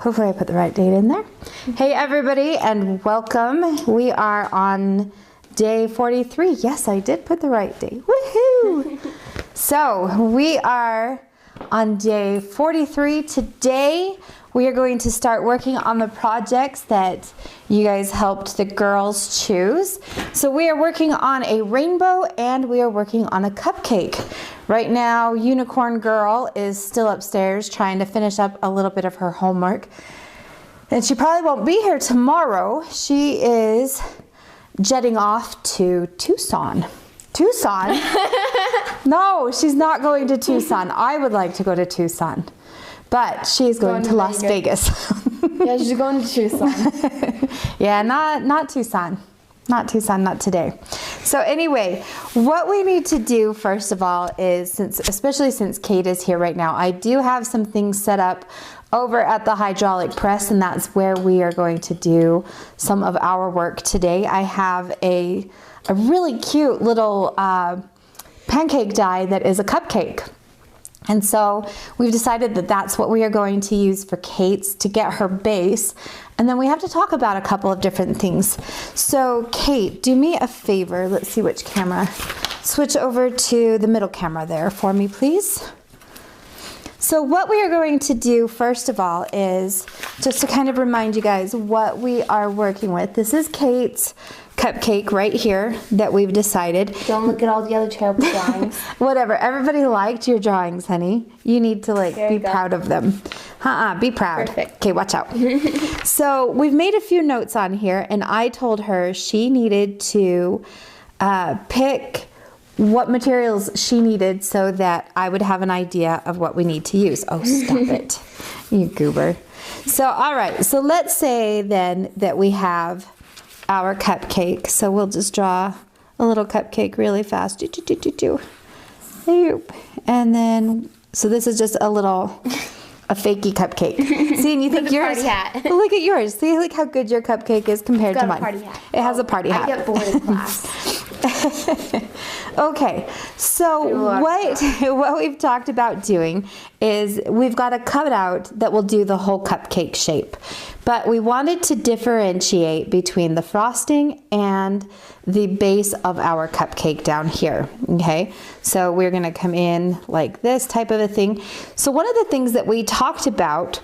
Hopefully I put the right date in there. Hey everybody, and welcome. We are on day 43. Yes, I did put the right date. Woohoo! So we are on day 43. Today we are going to start working on the projects that you guys helped the girls choose. So we are working on a rainbow and we are working on a cupcake. Right now, Unicorn Girl is still upstairs trying to finish up a little bit of her homework. And she probably won't be here tomorrow. She is jetting off to Tucson. Tucson? No, she's not going to Tucson. I would like to go to Tucson. But she's going to Las Vegas. Yeah, she's going to Tucson. Yeah, not Tucson. Not Tucson, not today. So anyway, what we need to do first of all is, especially since Kate is here right now, I do have some things set up over at the hydraulic press, and that's where we are going to do some of our work today. I have a really cute little pancake die that is a cupcake. And so we've decided that that's what we are going to use for Kate's to get her base. And then we have to talk about a couple of different things. So Kate, do me a favor. Let's see which camera. Switch over to the middle camera there for me, please. So what we are going to do first of all is just to kind of remind you guys what we are working with. This is Kate's cupcake right here that we've decided. Don't look at all the other terrible drawings. Whatever. Everybody liked your drawings, honey. You need to be proud of them. Be proud. Perfect. Okay, watch out. So we've made a few notes on here, and I told her she needed to pick what materials she needed so that I would have an idea of what we need to use. Oh, stop it, you goober. So, all right. So let's say then that we have our cupcake. So we'll just draw a little cupcake really fast. And then, so this is just a fakey cupcake. See, and you think yours, look at yours. See like how good your cupcake is compared to mine. Party hat. It has a party hat. I get bored in class. Okay, so what we've talked about doing is we've got a cutout that will do the whole cupcake shape, but we wanted to differentiate between the frosting and the base of our cupcake down here. Okay, so we're going to come in like this type of a thing. So one of the things that we talked about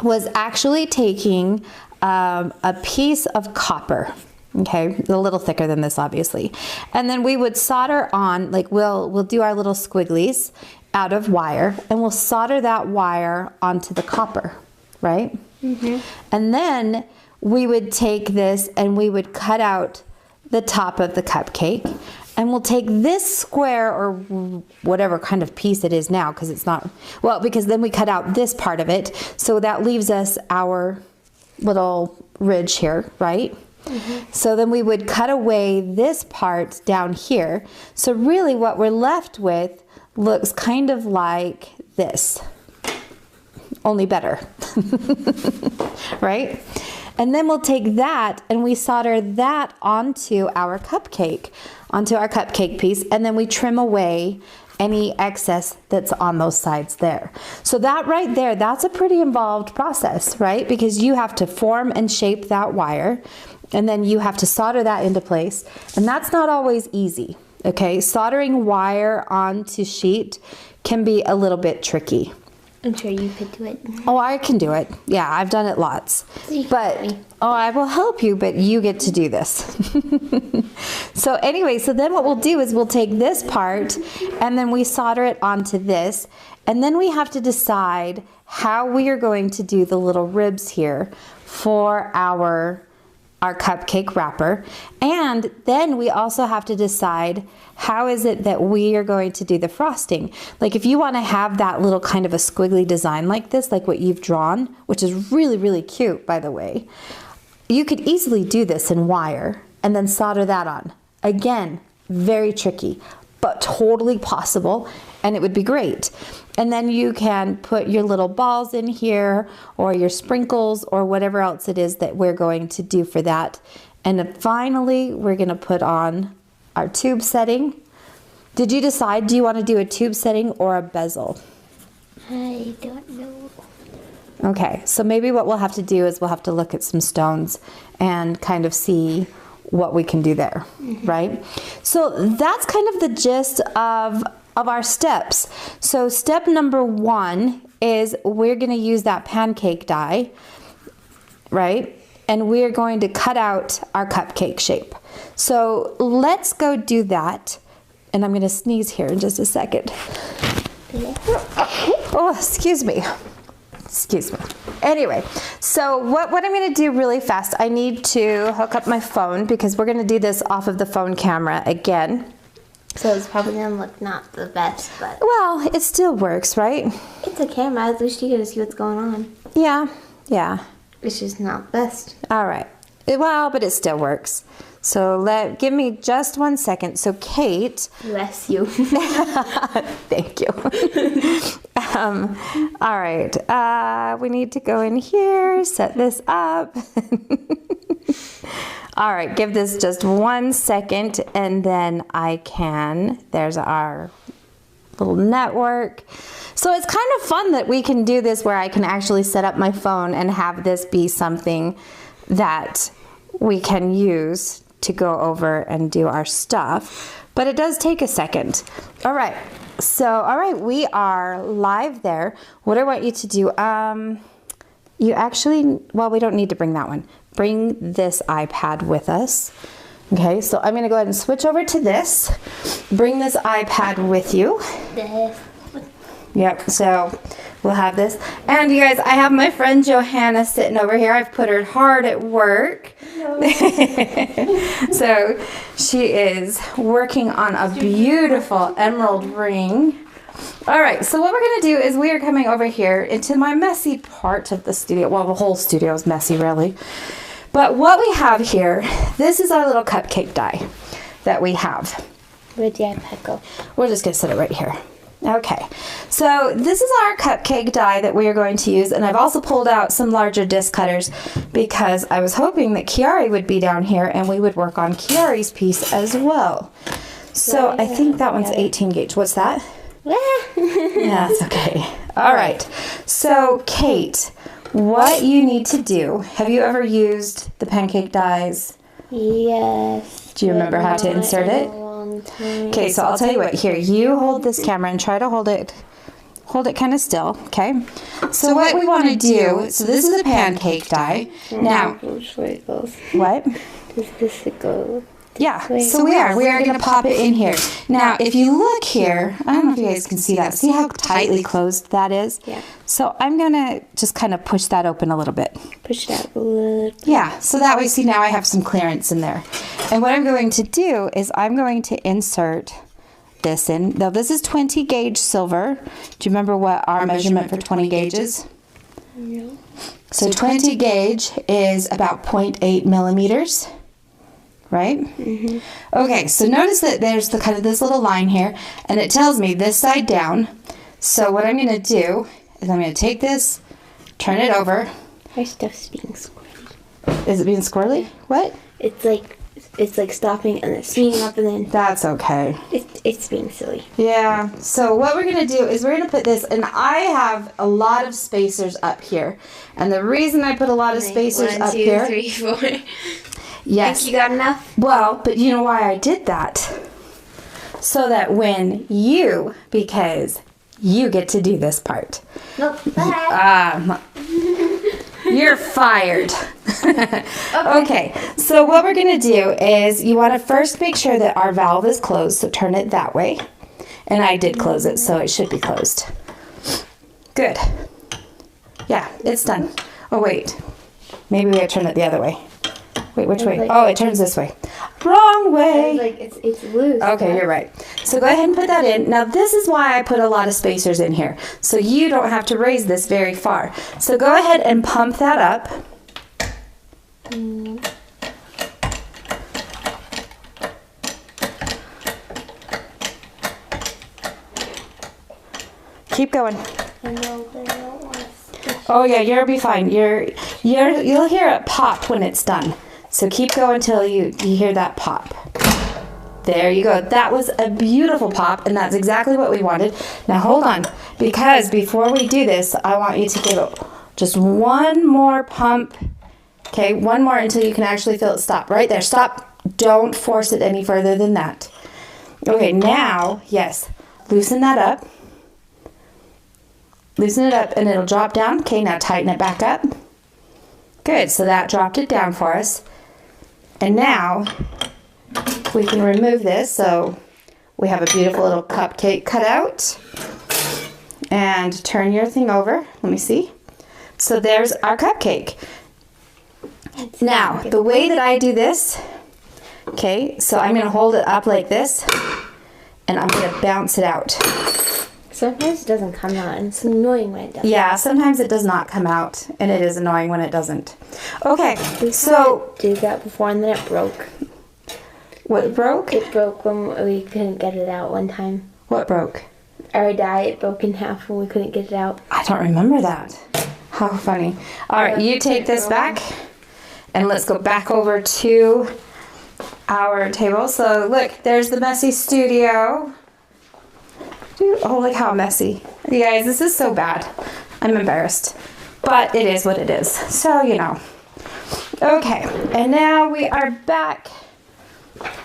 was actually taking a piece of copper. Okay, a little thicker than this, obviously. And then we would solder on, like we'll do our little squigglies out of wire, and we'll solder that wire onto the copper, right? Mm-hmm. And then we would take this and we would cut out the top of the cupcake, and we'll take this square or whatever kind of piece it is now, because it's not, well, because then we cut out this part of it, so that leaves us our little ridge here, right? Mm-hmm. So then we would cut away this part down here. So really what we're left with looks kind of like this, only better, right? And then we'll take that and we solder that onto our cupcake piece, and then we trim away any excess that's on those sides there. So that right there, that's a pretty involved process, right? Because you have to form and shape that wire, and then you have to solder that into place. And that's not always easy, okay? Soldering wire onto sheet can be a little bit tricky. I'm sure you could do it. Oh, I can do it. Yeah, I've done it lots. But, I will help you, but you get to do this. So anyway, so then what we'll do is we'll take this part and then we solder it onto this. And then we have to decide how we are going to do the little ribs here for our cupcake wrapper. And then we also have to decide how is it that we are going to do the frosting. Like if you want to have that little kind of a squiggly design like this, like what you've drawn, which is really, really cute, by the way, you could easily do this in wire and then solder that on. Again, very tricky, but totally possible, and it would be great. And then you can put your little balls in here or your sprinkles or whatever else it is that we're going to do for that. And then finally, we're going to put on our tube setting. Did you decide, do you want to do a tube setting or a bezel? I don't know. Okay, so maybe what we'll have to do is we'll have to look at some stones and kind of see what we can do there, right? So that's kind of the gist of our steps. So step number 1 is we're going to use that pancake die, right? And we're going to cut out our cupcake shape. So let's go do that. And I'm going to sneeze here in just a second. Oh, excuse me. Excuse me. Anyway, so what I'm going to do really fast, I need to hook up my phone because we're going to do this off of the phone camera again. So it's probably going to look not the best, but... Well, it still works, right? It's a camera. At least you get to see what's going on. Yeah, yeah. It's just not the best. All right. Well, but it still works. So give me just 1 second. So Kate. Bless you. Thank you. All right. We need to go in here, set this up. All right. Give this just 1 second and then I can. There's our little network. So it's kind of fun that we can do this where I can actually set up my phone and have this be something that we can use to go over and do our stuff, but it does take a second. All right, we are live there. What I want you to do, you actually, well, we don't need to bring that one. Bring this iPad with us. Okay, so I'm gonna go ahead and switch over to this. Bring this iPad with you. Yep, so we'll have this. And you guys, I have my friend Johanna sitting over here. I've put her hard at work. So she is working on a beautiful emerald ring. All right, so what we're going to do is we are coming over here into my messy part of the studio. Well, the whole studio is messy, really. But what we have here, this is our little cupcake die that we have. Where'd the iPad go? We're just going to set it right here. Okay, so this is our cupcake die that we are going to use, and I've also pulled out some larger disc cutters because I was hoping that Kiari would be down here and we would work on Kiari's piece as well. So I think that one's 18 gauge. What's that? Yeah, that's okay. All right, so Kate, what you need to do, have you ever used the pancake dies? Yes. Do you remember how to insert it? Okay, so I'll tell you what, here, you hold this camera and try to hold it kind of still, okay? So what we want to do, so this is a pancake die. Now, what? Does this go? Yeah, so we are going to pop it in here. Now, if you look here, I don't know if you guys can see that. See how tightly closed that is? Yeah. So I'm going to just kind of push that open a little bit. Push it out a little bit. Yeah, so that way, see, now I have some clearance in there. And what I'm going to do is I'm going to insert this in. Now, this is 20 gauge silver. Do you remember what our measurement for 20 gauge is? No. So 20 gauge is about 0.8 millimeters. Right? Mm-hmm. Okay, so notice that there's the kind of this little line here, and it tells me this side down. So what I'm going to do is I'm going to take this, turn it over. My stuff's being squirrely. Is it being squirrely? What? It's like stopping and then speeding up and then... That's okay. It's being silly. Yeah, so what we're going to do is we're going to put this, and I have a lot of spacers up here. And the reason I put a lot of spacers up here... 1, 2, 3, 4... Yes. Think you got enough? Well, but you know why I did that? So that when because you get to do this part. Nope. You're fired. Okay, so what we're going to do is you want to first make sure that our valve is closed, so turn it that way. And I did close it, so it should be closed. Good. Yeah, it's done. Oh, wait. Maybe we gotta turn it the other way. Wait, which way? Oh, it turns this way. Wrong way. Like it's loose. Okay, you're right. So go ahead and put that in. Now this is why I put a lot of spacers in here. So you don't have to raise this very far. So go ahead and pump that up. Keep going. Oh yeah, you'll be fine. You'll hear it pop when it's done. So keep going until you hear that pop. There you go. That was a beautiful pop, and that's exactly what we wanted. Now hold on, because before we do this, I want you to give it Just one more pump. Okay, one more until you can actually feel it stop. Right there, stop. Don't force it any further than that. Okay, now, yes, loosen that up. Loosen it up and it'll drop down. Okay, now tighten it back up. Good, so that dropped it down for us. And now we can remove this. So we have a beautiful little cupcake cut out. And turn your thing over. Let me see. So there's our cupcake. Now, the way that I do this, okay, so I'm going to hold it up like this, and I'm going to bounce it out. Sometimes it doesn't come out, and it's annoying when it does. Yeah, sometimes it does not come out, and it is annoying when it doesn't. Okay, so... We did that before, and then it broke. What broke? It broke when we couldn't get it out one time. What broke? Our dye, it broke in half when we couldn't get it out. I don't remember that. How funny. All right, you take this back, and let's go back over to our table. So look, there's the messy studio. Oh, look how messy. You guys, this is so bad. I'm embarrassed. But it is what it is. So, you know. Okay, and now we are back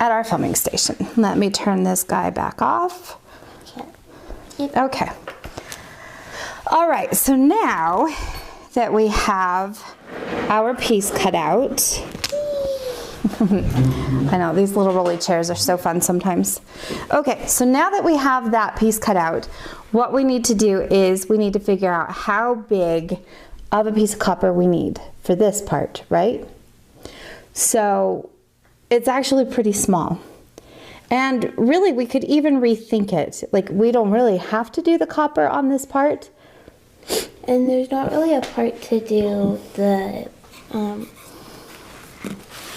at our filming station. Let me turn this guy back off. Okay. All right, so now that we have our piece cut out, I know, these little rolly chairs are so fun sometimes. Okay, so now that we have that piece cut out, what we need to do is we need to figure out how big of a piece of copper we need for this part, right? So it's actually pretty small. And really, we could even rethink it. Like, we don't really have to do the copper on this part. And there's not really a part to do the,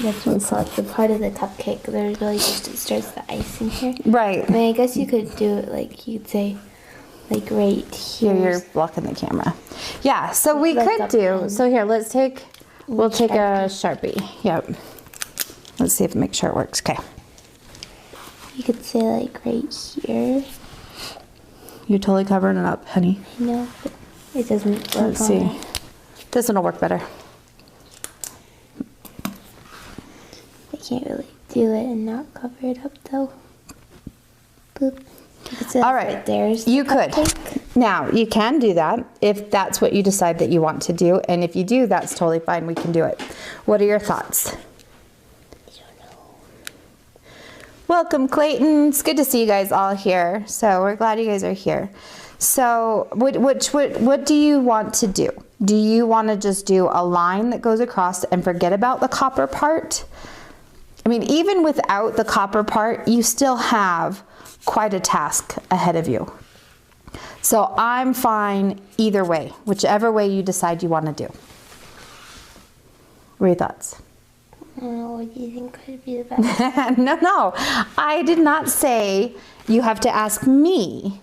that's what's called, the part of the cupcake. There's really just, it starts the icing here. Right. I mean, I guess you could do it like, you'd say, like right here. Here, you're blocking the camera. Yeah, so we could do, so here, we'll take a Sharpie. Yep. Let's see if, make sure it works. Okay. You could say like right here. You're totally covering it up, honey. I know, but it doesn't work. Let's see. This one will work better. I can't really do it and not cover it up though. Boop. All right, right there's you could. Now, you can do that if that's what you decide that you want to do. And if you do, that's totally fine. We can do it. What are your thoughts? Welcome, Clayton. It's good to see you guys all here. So we're glad you guys are here. So what do you want to do? Do you want to just do a line that goes across and forget about the copper part? I mean, even without the copper part, you still have quite a task ahead of you. So I'm fine either way, whichever way you decide you want to do. What are your thoughts? I don't know, what do you think could be the best? No, I did not say you have to ask me.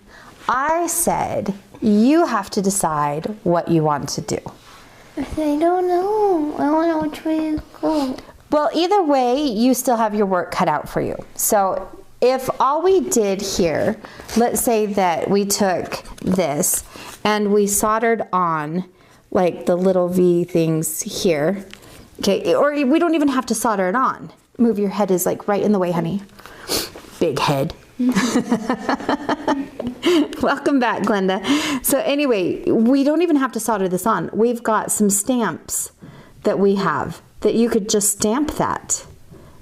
I said you have to decide what you want to do. I don't know. I don't know which way to go. Well, either way, you still have your work cut out for you. So if all we did here, let's say that we took this and we soldered on like the little V things here. Okay, or we don't even have to solder it on. Move, your head is like right in the way, honey. Big head. Welcome back, Glenda. So anyway, we don't even have to solder this on. We've got some stamps that we have that you could just stamp that,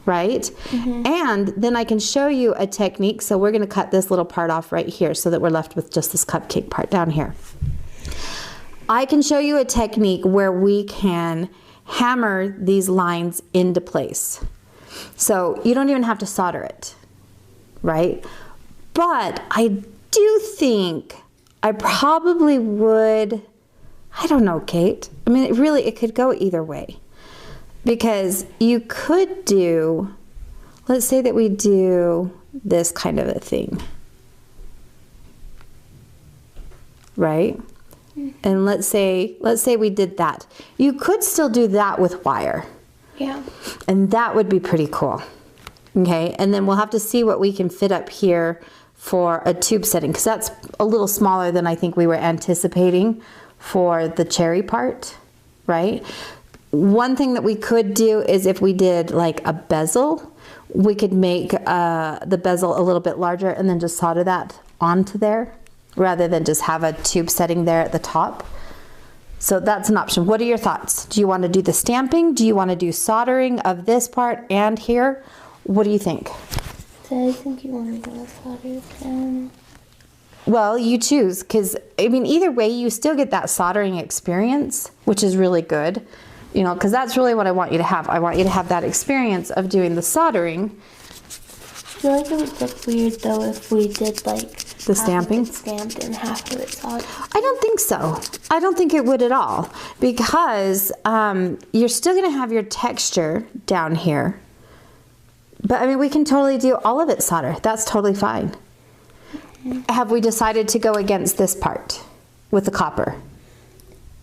right? Mm-hmm. And then I can show you a technique. So we're gonna cut this little part off right here so that we're left with just this cupcake part down here. I can show you a technique where we can hammer these lines into place. So you don't even have to solder it, right? But I do think I probably would, I don't know, Kate. I mean, it could go either way. Because you could do, let's say that we do this kind of a thing, right? And let's say we did that. You could still do that with wire. Yeah. And that would be pretty cool. Okay, and then we'll have to see what we can fit up here for a tube setting, because that's a little smaller than I think we were anticipating for the cherry part, right? One thing that we could do is if we did like a bezel, we could make the bezel a little bit larger and then just solder that onto there rather than just have a tube setting there at the top. So that's an option. What are your thoughts? Do you want to do the stamping? Do you want to do soldering of this part and here? What do you think? So I think you want to go solder them. Well, you choose, because I mean, either way, you still get that soldering experience, which is really good, you know, because that's really what I want you to have. I want you to have that experience of doing the soldering. I feel like it would look weird though if we did like the stamping stamped and half of it soldered. I don't think so. I don't think it would at all, because you're still going to have your texture down here. But I mean, we can totally do all of it solder. That's totally fine. Have we decided to go against this part with the copper?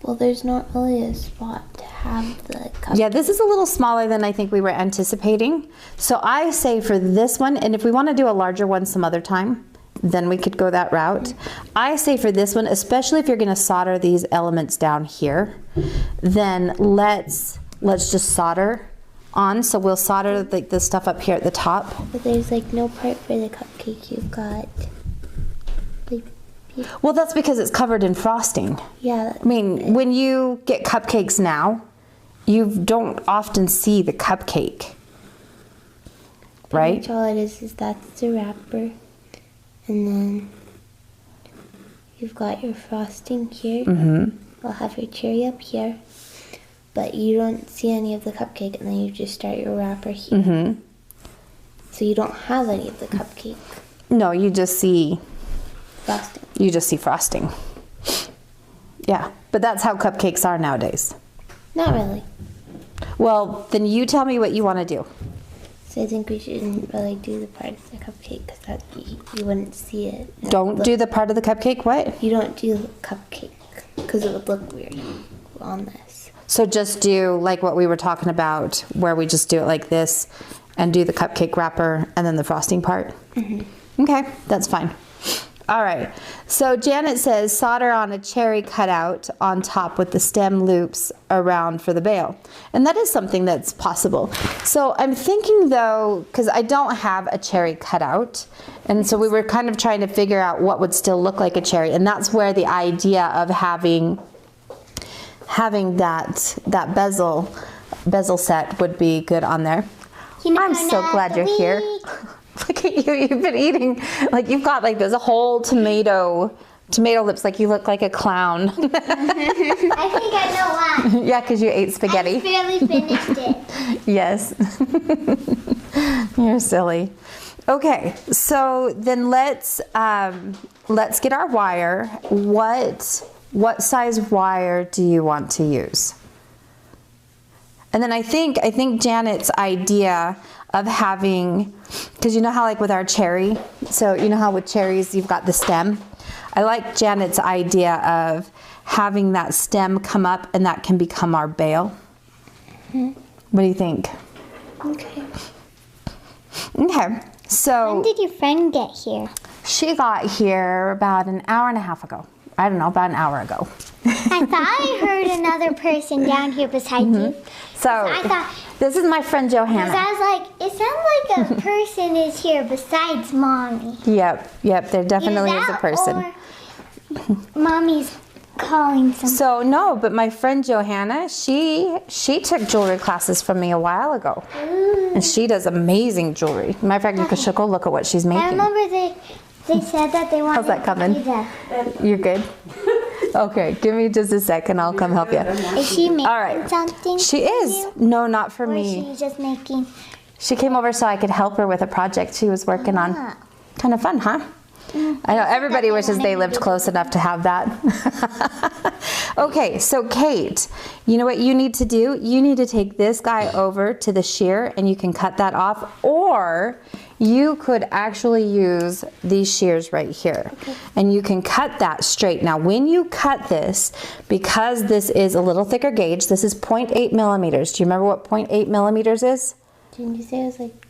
Well, there's not really a spot to have the cup. Yeah, this is a little smaller than I think we were anticipating. So I say for this one, and if we want to do a larger one some other time, then we could go that route. I say for this one, especially if you're going to solder these elements down here, then let's just solder on. So we'll solder the stuff up here at the top. But there's like no part for the cupcake. You've got like, well, that's because it's covered in frosting. yeah. I mean, when you get cupcakes now, you don't often see the cupcake, right? All it is that's the wrapper, and then you've got your frosting here. Mm-hmm. You'll have your cherry up here, but you don't see any of the cupcake, and then you just start your wrapper here. Mm-hmm. So you don't have any of the cupcake. No, you just see Frosting. You just see frosting. Yeah, but that's how cupcakes are nowadays. Not really. Well, then you tell me what you want to do. So I think we shouldn't really do the part of the cupcake because you wouldn't see it. Don't do the part of the cupcake? What? You don't do the cupcake because it would look weird on this. So just do like what we were talking about, where we just do it like this and do the cupcake wrapper and then the frosting part? Mm-hmm. Okay, that's fine. All right, so Janet says solder on a cherry cutout on top with the stem loops around for the bail. And that is something that's possible. So I'm thinking though, because I don't have a cherry cutout, and so we were kind of trying to figure out what would still look like a cherry, and that's where the idea of having that bezel set would be good on there. I'm so glad you're here. Look at you, you've been eating, like you've got like this whole tomato lips, like you look like a clown. I think I know why. Yeah, because you ate spaghetti. I barely finished it. Yes. You're silly. Okay, so then let's get our wire. What size wire do you want to use? And then I think Janet's idea of having, because you know how like with our cherry, so you know how with cherries you've got the stem? I like Janet's idea of having that stem come up and that can become our bail. Mm-hmm. What do you think? Okay. Okay, so. When did your friend get here? She got here about an hour and a half ago. I don't know, about an hour ago. I thought I heard another person down here beside you. So, I thought, this is my friend Johanna. because I was like, it sounds like a person is here besides Mommy. Yep, there definitely is a that person. or Mommy's calling someone. So no, but my friend Johanna, she took jewelry classes from me a while ago. Ooh. And she does amazing jewelry. Matter of fact, you should go look at what she's I making. remember they said that they wanted How's that coming? to do that. You're good? Okay, give me just a second. I'll come help you. Is she making All right. something She for is. you? No, not for Or me. is she just making... She came over so I could help her with a project she was working on. Ah. Kind of fun, huh? I know everybody wishes they lived close enough to have that. Okay, so Kate, you know what you need to do? You need to take this guy over to the shear and you can cut that off, or you could actually use these shears right here. Okay. And you can cut that straight. Now when you cut this, because this is a little thicker gauge, this is 0.8 millimeters. Do you remember what 0.8 millimeters is? Didn't you say it was like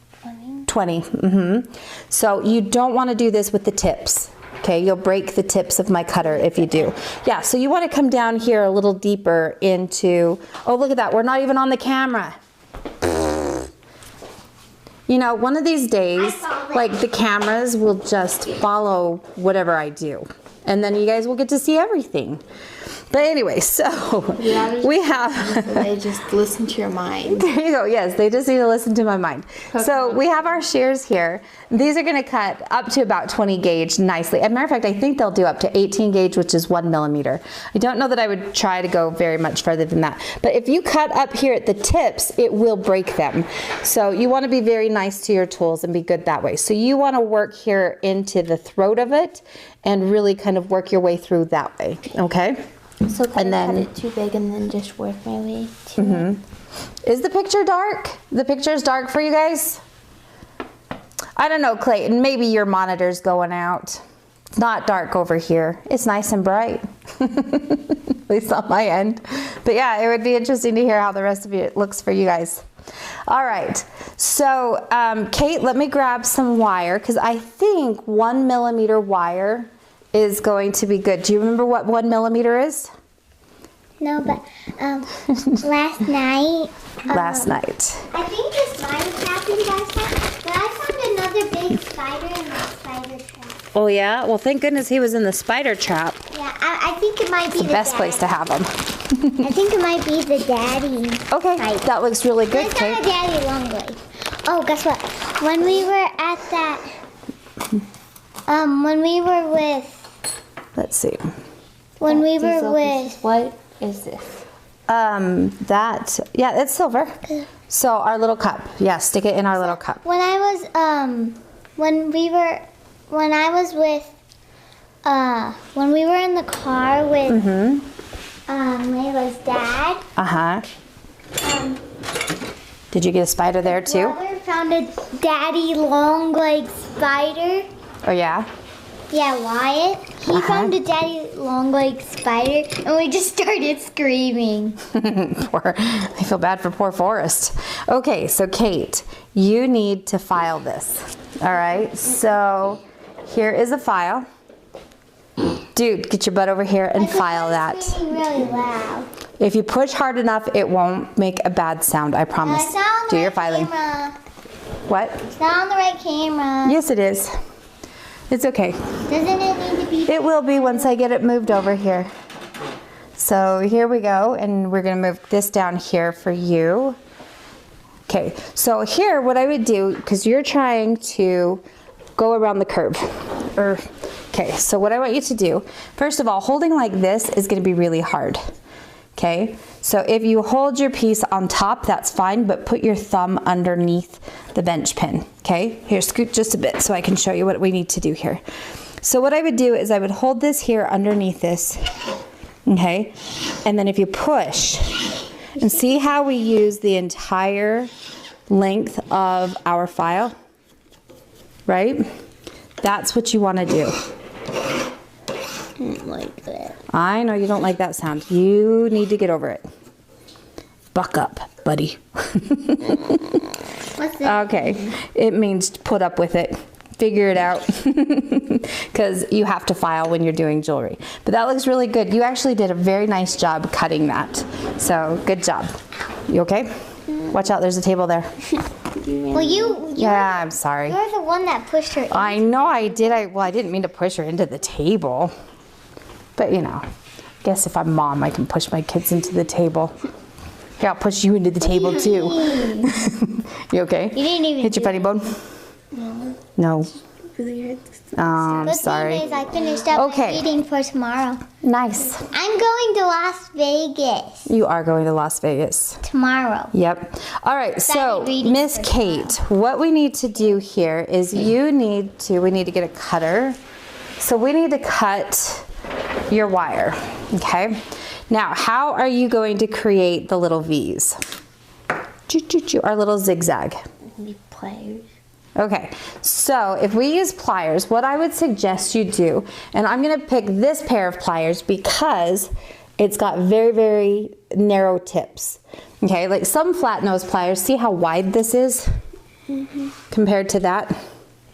20? 20. So you don't want to do this with the tips. Okay, you'll break the tips of my cutter if you do. Yeah, so you want to come down here a little deeper into, oh, look at that. We're not even on the camera. You know, one of these days, like the cameras will just follow whatever I do. And then you guys will get to see everything. But anyway, so we have... They just listen to your mind. There you go. Yes, they just need to listen to my mind. So we have our shears here. These are going to cut up to about 20 gauge nicely. As a matter of fact, I think they'll do up to 18 gauge, which is 1 millimeter. I don't know that I would try to go very much further than that. But if you cut up here at the tips, it will break them. So you want to be very nice to your tools and be good that way. So you want to work here into the throat of it and really kind of work your way through that way. Okay? So can I cut it too big and then just work my way to it? Is the picture dark? The picture's dark for you guys? I don't know, Clayton. Maybe your monitor's going out. It's not dark over here. It's nice and bright. At least on my end. But yeah, it would be interesting to hear how the rest of it looks for you guys. All right. So, Kate, let me grab some wire because I think 1 millimeter wire is going to be good. Do you remember what 1 millimeter is? No, but last night. Last night. I think this might happened last night, but I found another big spider in my spider trap. Oh yeah? Well, thank goodness he was in the spider trap. Yeah, I think it might be the best place to have him. I think it might be the daddy. Okay, spider. that looks really good, It's Kate. not a daddy long leg. Oh, guess what? When we were at that, when we were with. Let's see. When we were with. What is this? Yeah, it's silver. So our little cup. Yeah, stick it in our little cup. When I was when we were in the car with Layla's dad. Did you get a spider there too? Brother found a daddy long leg spider. Oh yeah? Yeah, Wyatt. He found a daddy long leg spider and we just started screaming. I feel bad for poor Forrest. Okay, so Kate, you need to file this. All right, so here is a file. Dude, get your butt over here and file that. It's screaming really loud. If you push hard enough, it won't make a bad sound, I promise. It's not on the Do your right filing. camera. What? It's not on the right camera. Yes, it is. It's okay. Doesn't it need to be? It will be once I get it moved over here. So here we go, and we're gonna move this down here for you. Okay, so here what I would do, because you're trying to go around the curve. Okay, so what I want you to do, first of all, holding like this is gonna be really hard. Okay, so if you hold your piece on top, that's fine, but put your thumb underneath the bench pin. Okay, here, scoot just a bit so I can show you what we need to do here. So what I would do is I would hold this here underneath this, okay, and then if you push, and see how we use the entire length of our file, right? That's what you want to do. I don't like that. I know you don't like that sound. You need to get over it. Buck up, buddy. What's that? Okay, it means put up with it. Figure it out. Because you have to file when you're doing jewelry. But that looks really good. You actually did a very nice job cutting that. So, good job. You okay? Watch out, there's a table there. Well, Yeah, I'm sorry. you're the one that pushed her. I know I did. I didn't mean to push her into the table. But, you know, I guess if I'm mom, I can push my kids into the table. Here, I'll push you into the table, too. You okay? You didn't even Hit your do funny bone? No. Really hurt this. Oh, I'm But sorry. anyways, I finished up Okay. my reading for tomorrow. Nice. I'm going to Las Vegas You are going to Las Vegas. tomorrow. Yep. All right, so reading Miss for Kate, what we need to do here is we need to get a cutter. So we need to cut your wire, okay? Now, how are you going to create the little V's? Our little zigzag. Maybe pliers. Okay, so if we use pliers, what I would suggest you do, and I'm gonna pick this pair of pliers because it's got very, very narrow tips. Okay, like some flat nose pliers, see how wide this is compared to that?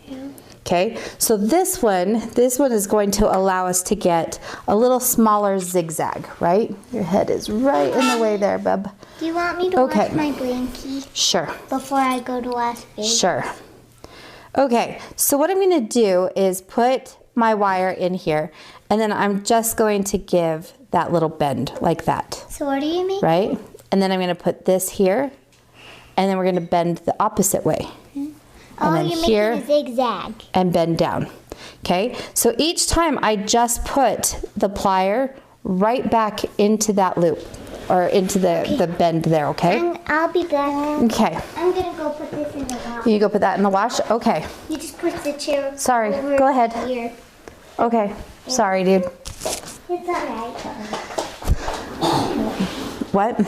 Yeah. Okay, so this one is going to allow us to get a little smaller zigzag, right? Your head is right in the way there, bub. Do you want me to wash my blankie? Sure. Before I go to Las Vegas? Sure. Okay, so what I'm going to do is put my wire in here, and then I'm just going to give that little bend like that. So what do you mean? Right? And then I'm going to put this here, and then we're going to bend the opposite way. And then you're here, making a zigzag. And bend down. Okay, so each time I just put the plier right back into that loop, or into the bend there, okay? And I'll be back. Okay. I'm gonna go put this in the wash. You go put that in the wash? Okay. You just put the chair Sorry, over go ahead. here. Okay, sorry, dude. It's alright. What?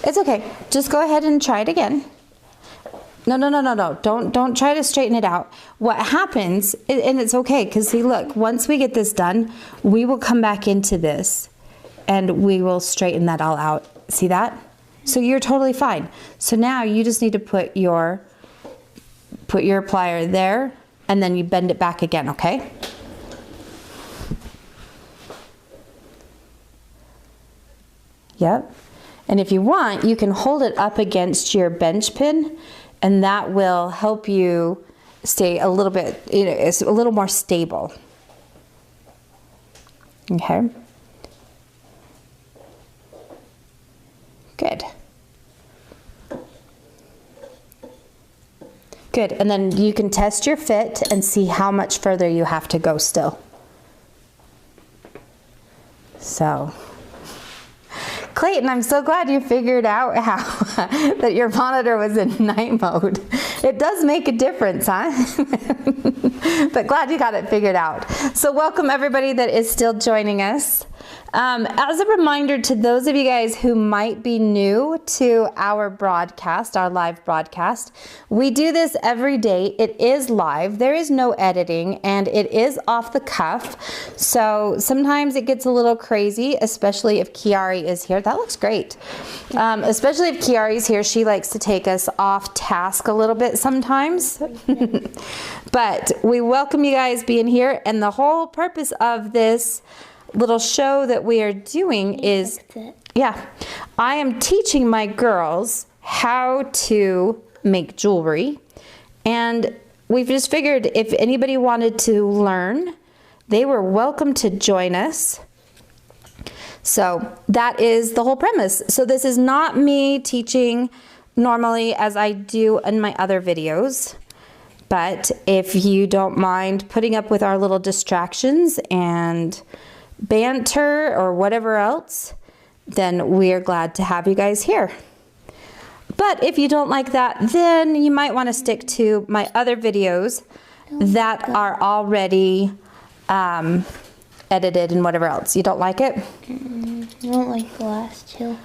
It's okay. Just go ahead and try it again. No. Don't try to straighten it out. What happens, and it's okay, because see, look, once we get this done, we will come back into this and we will straighten that all out. See that? So you're totally fine. So now you just need to put your plier there, and then you bend it back again, okay? Yep. And if you want, you can hold it up against your bench pin, and that will help you stay a little bit, it's a little more stable. Okay. Good. Good, and then you can test your fit and see how much further you have to go still. So, Clayton, I'm so glad you figured out how that your monitor was in night mode. It does make a difference, huh? But glad you got it figured out. So welcome everybody that is still joining us. As a reminder to those of you guys who might be new to our broadcast, our live broadcast, we do this every day. It is live. There is no editing, and it is off the cuff. So sometimes it gets a little crazy, especially if Kiari is here. That looks great. Especially if Kiari is here. She likes to take us off task a little bit sometimes. But we welcome you guys being here, and the whole purpose of this little show that we are doing is, I am teaching my girls how to make jewelry, and we've just figured if anybody wanted to learn, they were welcome to join us. So that is the whole premise. So this is not me teaching normally as I do in my other videos, but if you don't mind putting up with our little distractions and banter or whatever else, then we are glad to have you guys here. But if you don't like that, then you might want to stick to my other videos that are already edited and whatever else. You don't like it? I don't like the last two.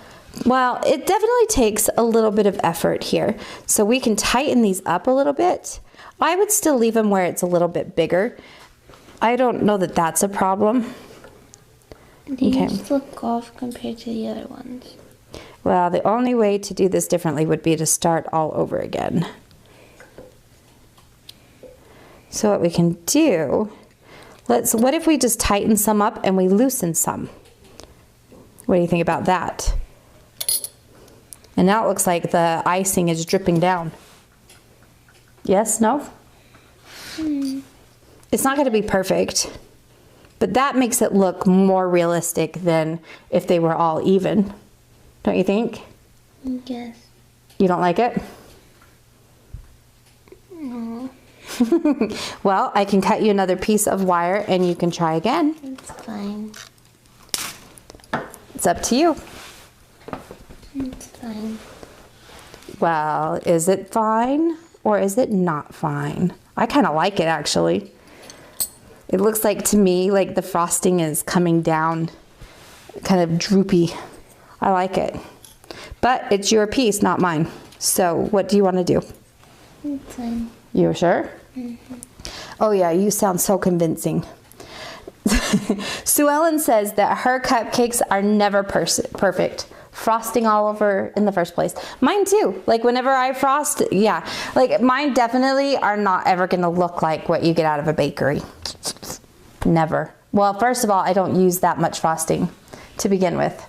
Well, it definitely takes a little bit of effort here. So we can tighten these up a little bit. I would still leave them where it's a little bit bigger. I don't know that that's a problem. These look off compared to the other ones. Well, the only way to do this differently would be to start all over again. So what we can do, what if we just tighten some up and we loosen some? What do you think about that? And now it looks like the icing is dripping down. Yes? No? It's not going to be perfect. But that makes it look more realistic than if they were all even. Don't you think? Yes. You don't like it? No. Well, I can cut you another piece of wire and you can try again. It's fine. It's up to you. It's fine. Well, is it fine or is it not fine? I kind of like it actually. It looks like to me like the frosting is coming down, kind of droopy. I like it. But it's your piece, not mine. So what do you want to do? It's fine. You sure? Mm-hmm. Oh yeah, you sound so convincing. Sue Ellen says that her cupcakes are never perfect. frosting all over in the first place. Mine too. Like whenever I frost, yeah, like mine definitely are not ever gonna look like what you get out of a bakery. Never. Well, first of all, I don't use that much frosting to begin with.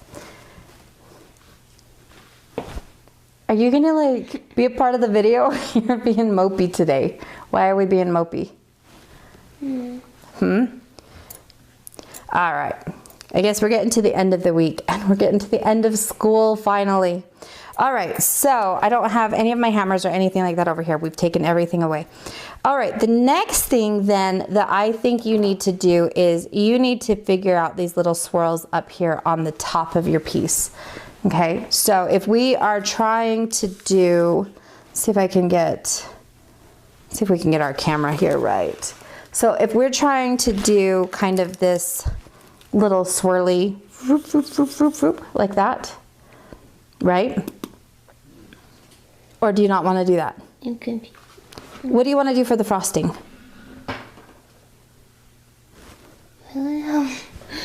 Are you gonna like be a part of the video? You're being mopey today. Why are we being mopey? All right. I guess we're getting to the end of the week and we're getting to the end of school finally. All right, so I don't have any of my hammers or anything like that over here. We've taken everything away. All right, the next thing then that I think you need to do is you need to figure out these little swirls up here on the top of your piece. Okay, so if we are trying to do, see if we can get our camera here right. So if we're trying to do kind of this little swirly, whoop, whoop, whoop, whoop, whoop, like that, right? Or do you not want to do that? I'm confused. What do you want to do for the frosting?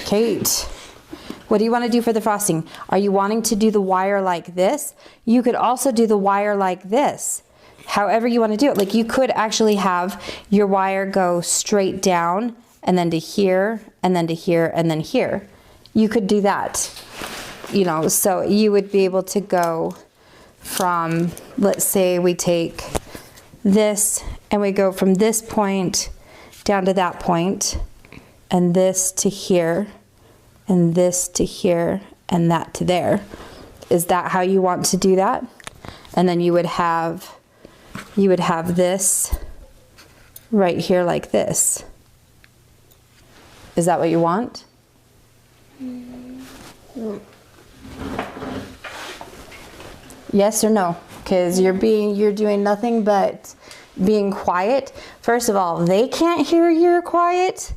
Kate, what do you want to do for the frosting? Are you wanting to do the wire like this? You could also do the wire like this. However you want to do it. Like you could actually have your wire go straight down and then to here and then to here and then here. You could do that, you know, so you would be able to go from, let's say we take this and we go from this point down to that point and this to here and this to here and that to there. Is that how you want to do that? And then you would have this right here like this. Is that what you want? Yes or no? Because you're doing nothing but being quiet. First of all, they can't hear you're quiet.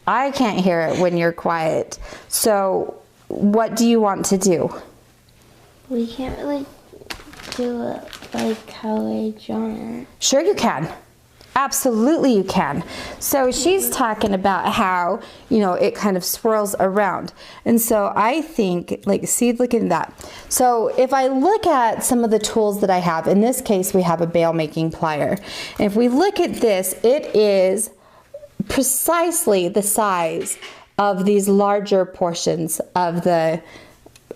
I can't hear it when you're quiet. So what do you want to do? We can't really do it like how I drawn it. Sure you can. Absolutely you can. So she's talking about how, you know, it kind of swirls around. And so I think, like, see, look at that. So if I look at some of the tools that I have, in this case we have a bail making plier. And if we look at this, it is precisely the size of these larger portions of the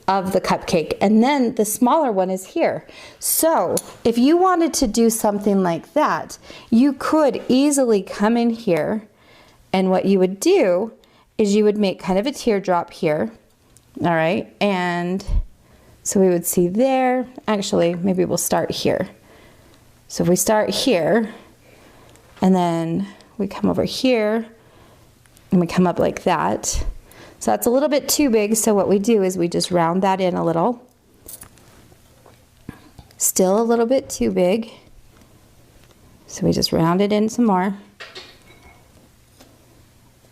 cupcake, and then the smaller one is here. So if you wanted to do something like that, you could easily come in here, and what you would do is you would make kind of a teardrop here, all right? And so we would see there, actually maybe we'll start here. So if we start here and then we come over here and we come up like that. So that's a little bit too big, so what we do is we just round that in a little. Still a little bit too big. So we just round it in some more.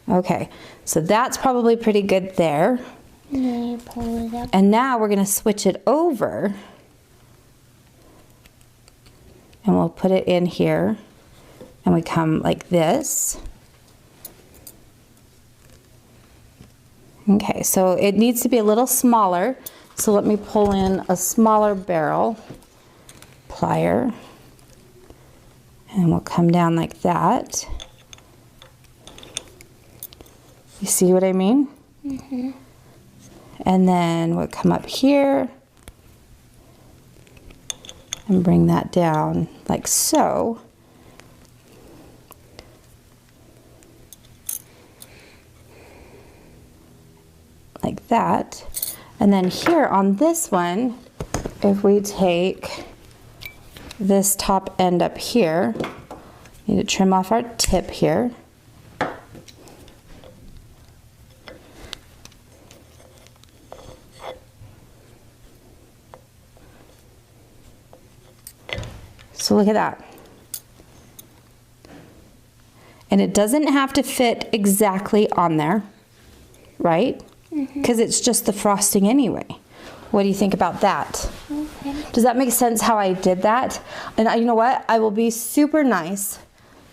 Okay, so that's probably pretty good there. And then you pull it up. And now we're gonna switch it over. And we'll put it in here. And we come like this. Okay, so it needs to be a little smaller. So let me pull in a smaller barrel plier. And we'll come down like that. You see what I mean? Mm-hmm. And then we'll come up here and bring that down like so. Like that. And then here on this one, if we take this top end up here, need to trim off our tip here. So look at that. And it doesn't have to fit exactly on there, right? Because it's just the frosting anyway. What do you think about that? Okay. Does that make sense how I did that? And you know what? I will be super nice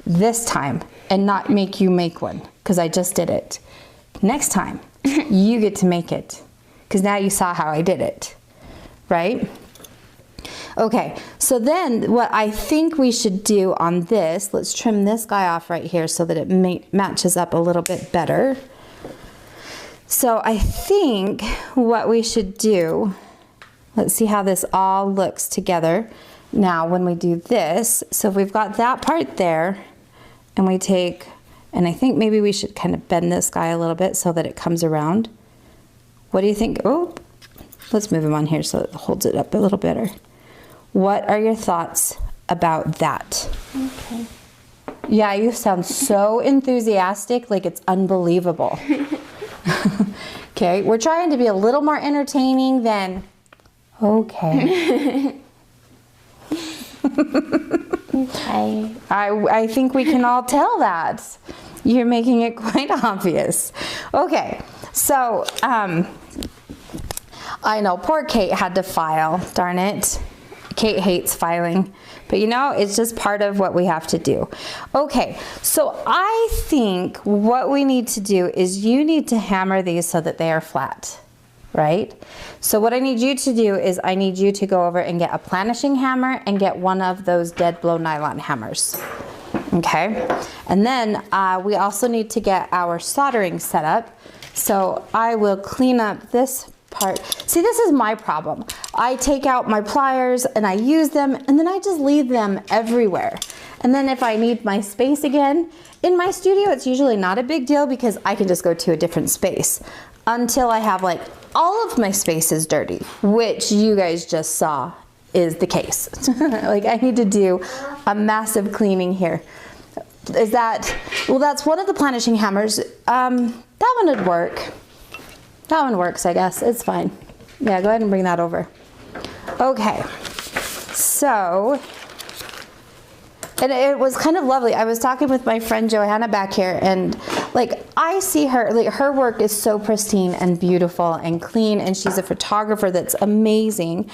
this time and not make you make one because I just did it. Next time, you get to make it because now you saw how I did it. right? Okay, so then what I think we should do on this, let's trim this guy off right here so that it matches up a little bit better. So I think what we should do, let's see how this all looks together now when we do this. So if we've got that part there, and we take, and I think maybe we should kind of bend this guy a little bit so that it comes around. What do you think? Oh, let's move him on here so it holds it up a little better. What are your thoughts about that? Okay. Yeah, you sound so enthusiastic, like it's unbelievable. Okay, we're trying to be a little more entertaining than, okay. Okay. I think we can all tell that. You're making it quite obvious. Okay, so I know poor Kate had to file, darn it. Kate hates filing, but you know, it's just part of what we have to do. Okay, so I think what we need to do is you need to hammer these so that they are flat, right? So what I need you to do is I need you to go over and get a planishing hammer and get one of those dead blow nylon hammers. Okay, and then we also need to get our soldering set up. So I will clean up this part. See, this is my problem. I take out my pliers and I use them and then I just leave them everywhere. And then if I need my space again, in my studio, it's usually not a big deal because I can just go to a different space until I have like all of my spaces dirty, which you guys just saw is the case. Like I need to do a massive cleaning here. Is that, well, that's one of the planishing hammers. That one would work. That one works, I guess. It's fine. Yeah, go ahead and bring that over. Okay, so, and it was kind of lovely. I was talking with my friend Johanna back here, and like I see her, like her work is so pristine and beautiful and clean, and she's a photographer that's amazing.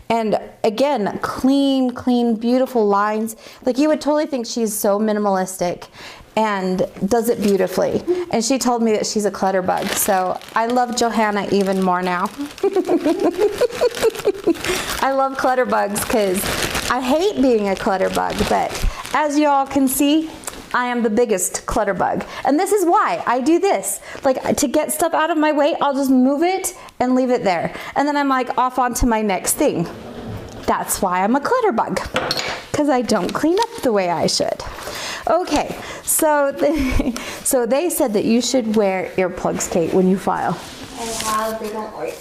And again, clean, beautiful lines. Like you would totally think she's so minimalistic and does it beautifully. And she told me that she's a clutter bug. So I love Johanna even more now. I love clutter bugs because I hate being a clutter bug, but as you all can see, I am the biggest clutter bug. And this is why I do this. Like to get stuff out of my way, I'll just move it and leave it there. And then I'm like off onto my next thing. That's why I'm a clutter bug, because I don't clean up the way I should. Okay, so they said that you should wear earplugs, Kate, when you file. And how they don't work.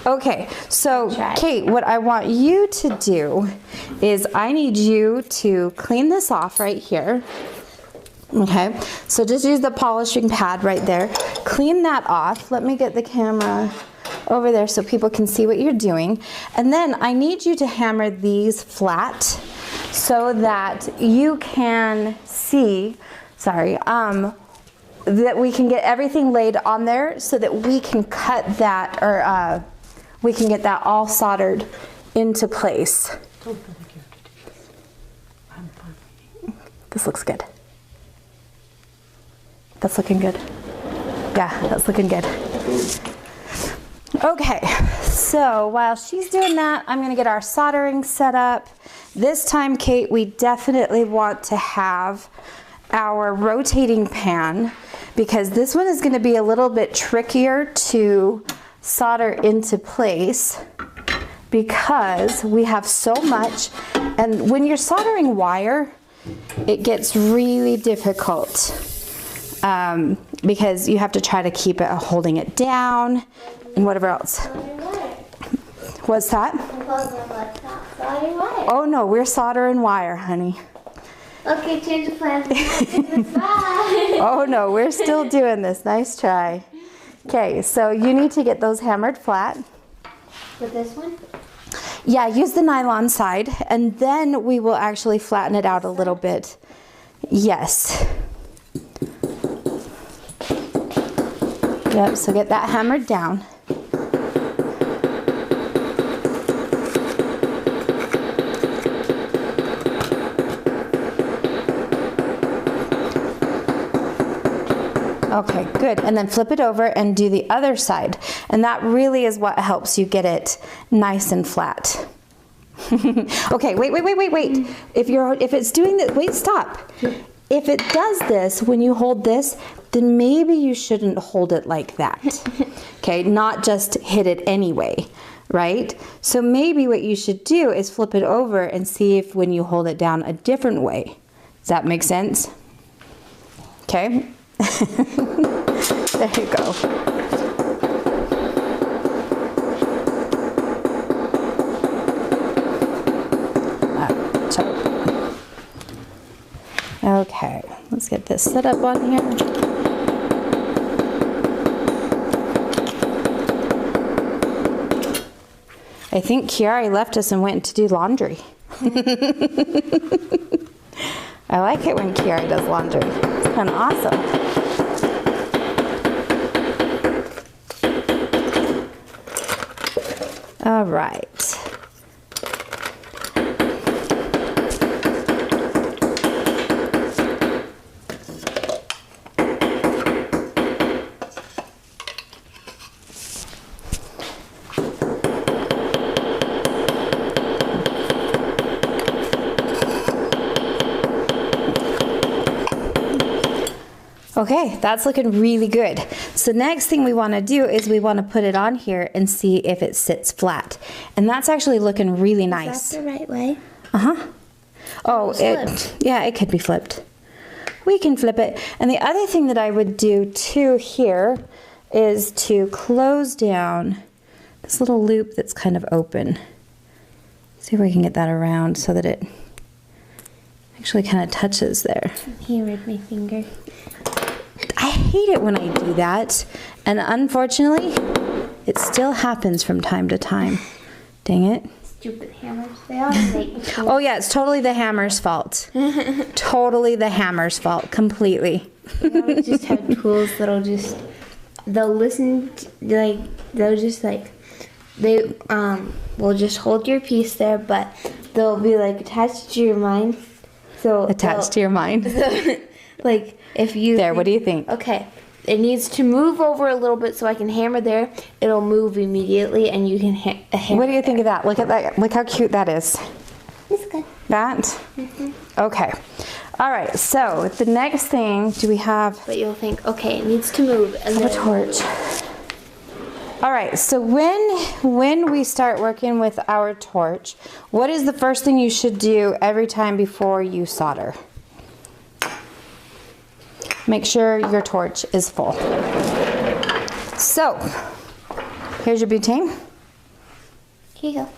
Okay, so Kate, what I want you to do is I need you to clean this off right here. Okay, so just use the polishing pad right there. Clean that off. Let me get the camera over there so people can see what you're doing. And then I need you to hammer these flat so that you can see, that we can get everything laid on there so that we can cut that, or we can get that all soldered into place. Don't feel like you have to do this. I'm fine. This looks good. That's looking good. Yeah, that's looking good. Okay, so while she's doing that, I'm gonna get our soldering set up. This time, Kate, we definitely want to have our rotating pan because this one is gonna be a little bit trickier to solder into place because we have so much, and when you're soldering wire, it gets really difficult because you have to try to keep it holding it down and whatever else. What's that? Oh no, we're soldering wire, honey. Okay, change the plan. Oh no, we're still doing this. Nice try. Okay, so you need to get those hammered flat. With this one? Yeah, use the nylon side, and then we will actually flatten it out a little bit. Yes. Yep, so get that hammered down. Okay, good. And then flip it over and do the other side. And that really is what helps you get it nice and flat. Okay, wait. If it's doing this, wait, stop. If it does this, when you hold this, then maybe you shouldn't hold it like that. Okay, not just hit it anyway, right? So maybe what you should do is flip it over and see if when you hold it down a different way. Does that make sense? Okay. There you go. Okay, let's get this set up on here. I think Kiara left us and went to do laundry. I like it when Kiara does laundry. It's kind of awesome. All right. Okay, that's looking really good. So next thing we want to do is we want to put it on here and see if it sits flat. And that's actually looking really nice. Is that the right way? Uh-huh. Oh, yeah, it could be flipped. We can flip it. And the other thing that I would do too here is to close down this little loop that's kind of open. See if we can get that around so that it actually kind of touches there. He read my finger. I hate it when I do that, and unfortunately, it still happens from time to time. Dang it. Stupid hammers. They always make me cool. Oh yeah, it's totally the hammer's fault. Totally the hammer's fault, completely. They always just have tools that'll just, they'll listen, they will just hold your piece there, but they'll be like attached to your mind. So Attached to your mind. Like if you There, what do you think? Okay, it needs to move over a little bit so I can hammer there. It'll move immediately, and you can hammer. What do you think of that? Look at that. Look how cute that is. It's good. That? Mm-hmm. Okay. All right. So the next thing, do we have But you'll think, okay, it needs to move, and a then torch? All right. So when we start working with our torch, what is the first thing you should do every time before you solder? Make sure your torch is full. So, here's your butane. Here you go.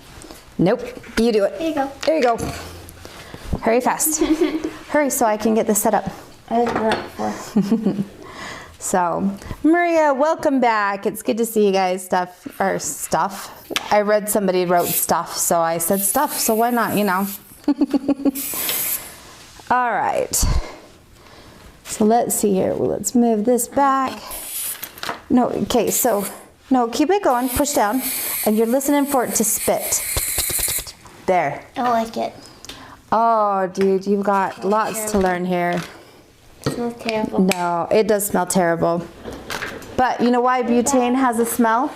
Nope, you do it. Here you go. There you go. Hurry fast. Hurry so I can get this set up. I didn't know that before. So, Maria, welcome back. It's good to see you guys. Stuff. I read somebody wrote stuff, so I said stuff, so why not, you know? All right. So let's see here. Well, let's move this back. No, okay, so, no, keep it going. Push down. And you're listening for it to spit. There. I like it. Oh, dude, you've got lots to learn here. It smells terrible. No, it does smell terrible. But you know why butane has a smell?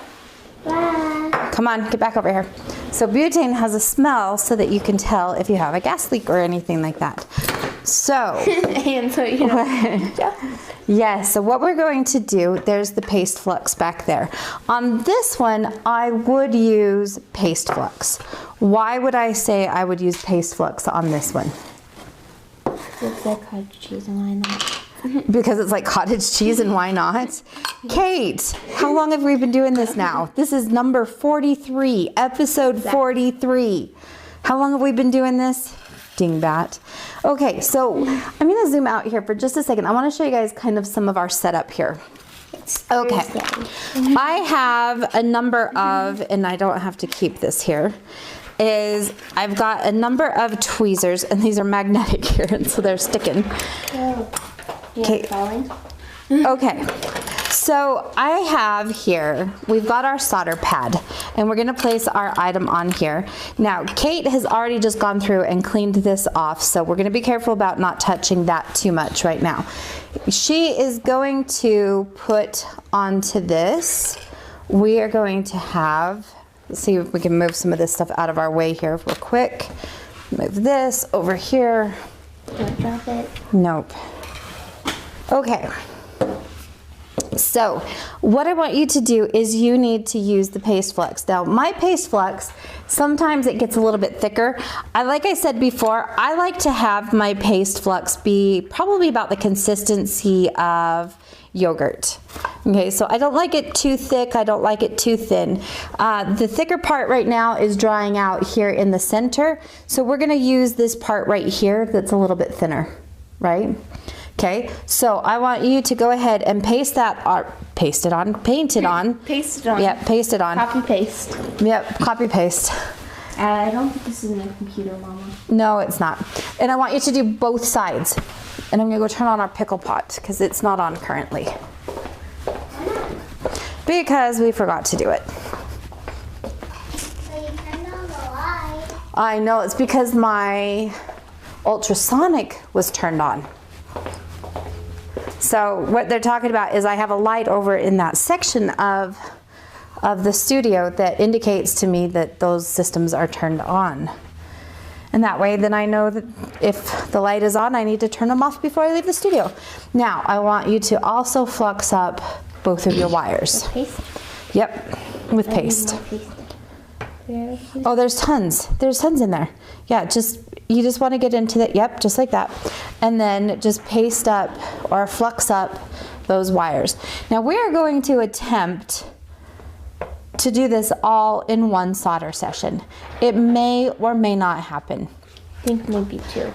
Bye. Come on, get back over here. So butane has a smell so that you can tell if you have a gas leak or anything like that. So, And so you know. yes, so what we're going to do, there's the paste flux back there. On this one, I would use paste flux. Why would I say I would use paste flux on this one? It's like cottage cheese, and why not? Because it's like cottage cheese and why not? Kate, how long have we been doing this now? This is number 43, episode 43. How long have we been doing this? Dingbat. Okay, so I'm going to zoom out here for just a second. I want to show you guys kind of some of our setup here. Okay, I have a number of, and I don't have to keep this here, is I've got a number of tweezers, and these are magnetic here, and so they're sticking. Okay. Okay, so So I have here, we've got our solder pad, and we're gonna place our item on here. Now, Kate has already just gone through and cleaned this off, so we're gonna be careful about not touching that too much right now. She is going to put onto this, we are going to have, let's see if we can move some of this stuff out of our way here real quick. Move this over here. Don't drop it. Nope. Okay. So what I want you to do is you need to use the paste flux. Now my paste flux, sometimes it gets a little bit thicker. Like I said before, I like to have my paste flux be probably about the consistency of yogurt. Okay, so I don't like it too thick, I don't like it too thin. The thicker part right now is drying out here in the center, so we're gonna use this part right here that's a little bit thinner, right? Okay, so I want you to go ahead and paste that, or paste it on, paint it on. Paste it on. Yep, paste it on. Copy paste. Yep, copy paste. I don't think this is in a computer, Mama. No, it's not. And I want you to do both sides. And I'm gonna go turn on our pickle pot because it's not on currently. Because we forgot to do it. So you turned on the light. I know, it's because my ultrasonic was turned on. So what they're talking about is I have a light over in that section of the studio that indicates to me that those systems are turned on. And that way then I know that if the light is on, I need to turn them off before I leave the studio. Now, I want you to also flux up both of your wires. Paste? Yep, with paste. Where? Oh, there's tons. There's tons in there. Yeah, you just want to get into that. Yep, just like that. And then just paste up or flux up those wires. Now we are going to attempt to do this all in one solder session. It may or may not happen. I think maybe 2.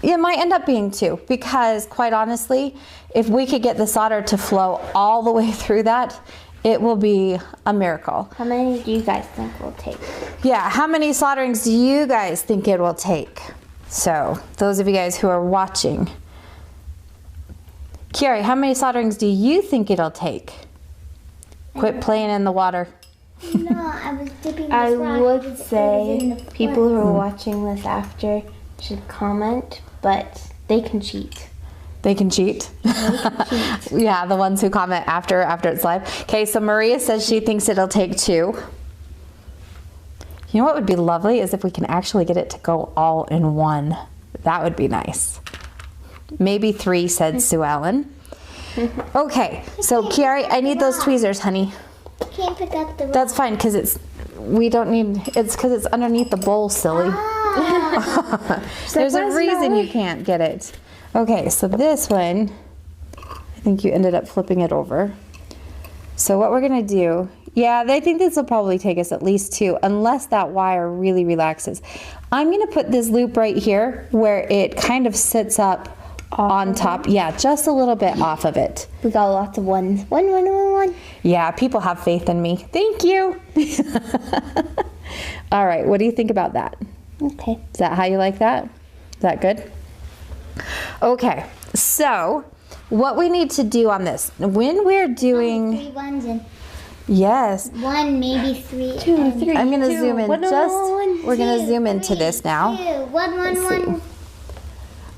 It might end up being 2 because quite honestly, if we could get the solder to flow all the way through that, it will be a miracle. How many do you guys think will take? Yeah, how many solderings do you guys think it will take? So, those of you guys who are watching. Kiari, how many solderings do you think it'll take? Quit playing in the water. No, I was dipping this I rock. would It was in say the people who are watching this after should comment, but they can cheat. They can cheat. Yeah, the ones who comment after it's live. Okay, so Maria says she thinks it'll take 2. You know what would be lovely is if we can actually get it to go all in one. That would be nice. Maybe 3, said Sue Ellen. Okay, so Kiari, I need those tweezers, honey. Can't pick up the rock. That's fine, because it's because it's underneath the bowl, silly. There's a reason you can't get it. Okay, so this one, I think you ended up flipping it over. So what we're gonna do, yeah, I think this will probably take us at least 2, unless that wire really relaxes. I'm gonna put this loop right here where it kind of sits up on top. Yeah, just a little bit off of it. We got lots of ones. One. Yeah, people have faith in me. Thank you. All right, what do you think about that? Okay. Is that how you like that? Is that good? Okay, so what we need to do on this, when we're doing, 3 ones and yes, 1, maybe 3. 2, 3. I'm gonna 2, zoom in one, we're gonna 2, zoom into 3, this now. 2, 1, 1, Let's see. 1.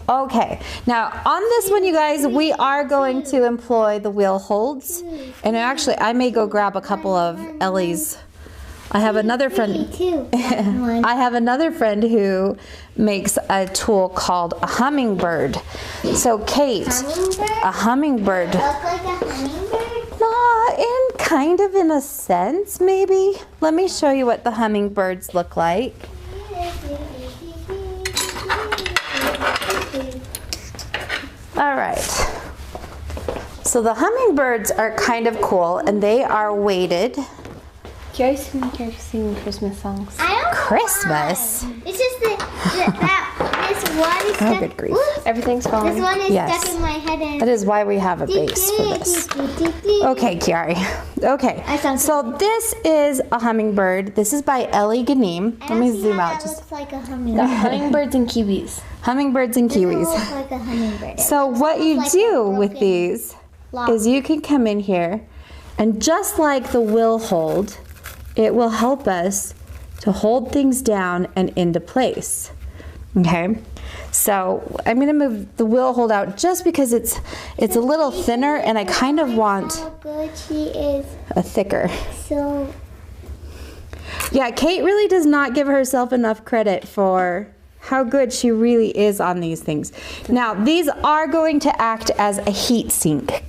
Okay, now on this one, you guys, we are going to employ the wheel holds. And actually, I may go grab a couple of Ellie's. I have another friend. 2, 1. I have another friend who makes a tool called a hummingbird. So Kate, Hummingbird? a hummingbird. Look like a hummingbird? Kind of in a sense, maybe. Let me show you what the hummingbirds look like. All right. So the hummingbirds are kind of cool, and they are weighted. Kiari's singing Christmas songs. I don't know Christmas? why. It's just this one is stuck. Oh, good grief. Ooh, Everything's falling. this one is Yes. stuck in my head and That is why we have a base for this. Okay, Kiari. Okay, I sound so this is a hummingbird. This is by Ellie Ganim. Let me zoom out. That Just looks like a Got hummingbird. hummingbirds and kiwis. hummingbirds and This one kiwis. looks like a hummingbird. So what you like a do broken- with these is you can come in here, and just like the will hold, it will help us to hold things down and into place. Okay, so I'm going to move the will hold out just because it's a little thinner, and I kind of want How good she is. a thicker. So Yeah, Kate really does not give herself enough credit for how good she really is on these things. Now, these are going to act as a heat sink.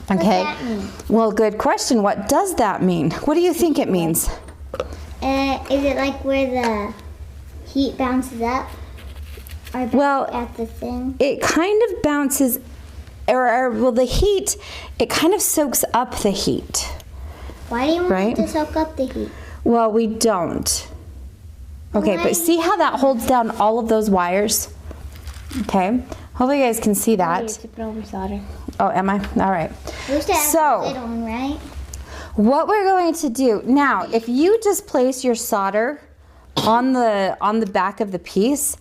Okay. What does that mean? Well, good question. What does that mean? What do you think it means? is it like where the heat bounces up? Or Well, at the thing? it kind of bounces, well, the heat, it kind of soaks up the heat. Why do you want Right? it to soak up the heat? Well, we don't. Okay, Why? but see how that holds down all of those wires? Okay. Hopefully you guys can see that. Tipping over solder. Oh, am I? All right. We used to have So- a lid on, right? What we're going to do now, if you just place your solder on the back of the piece,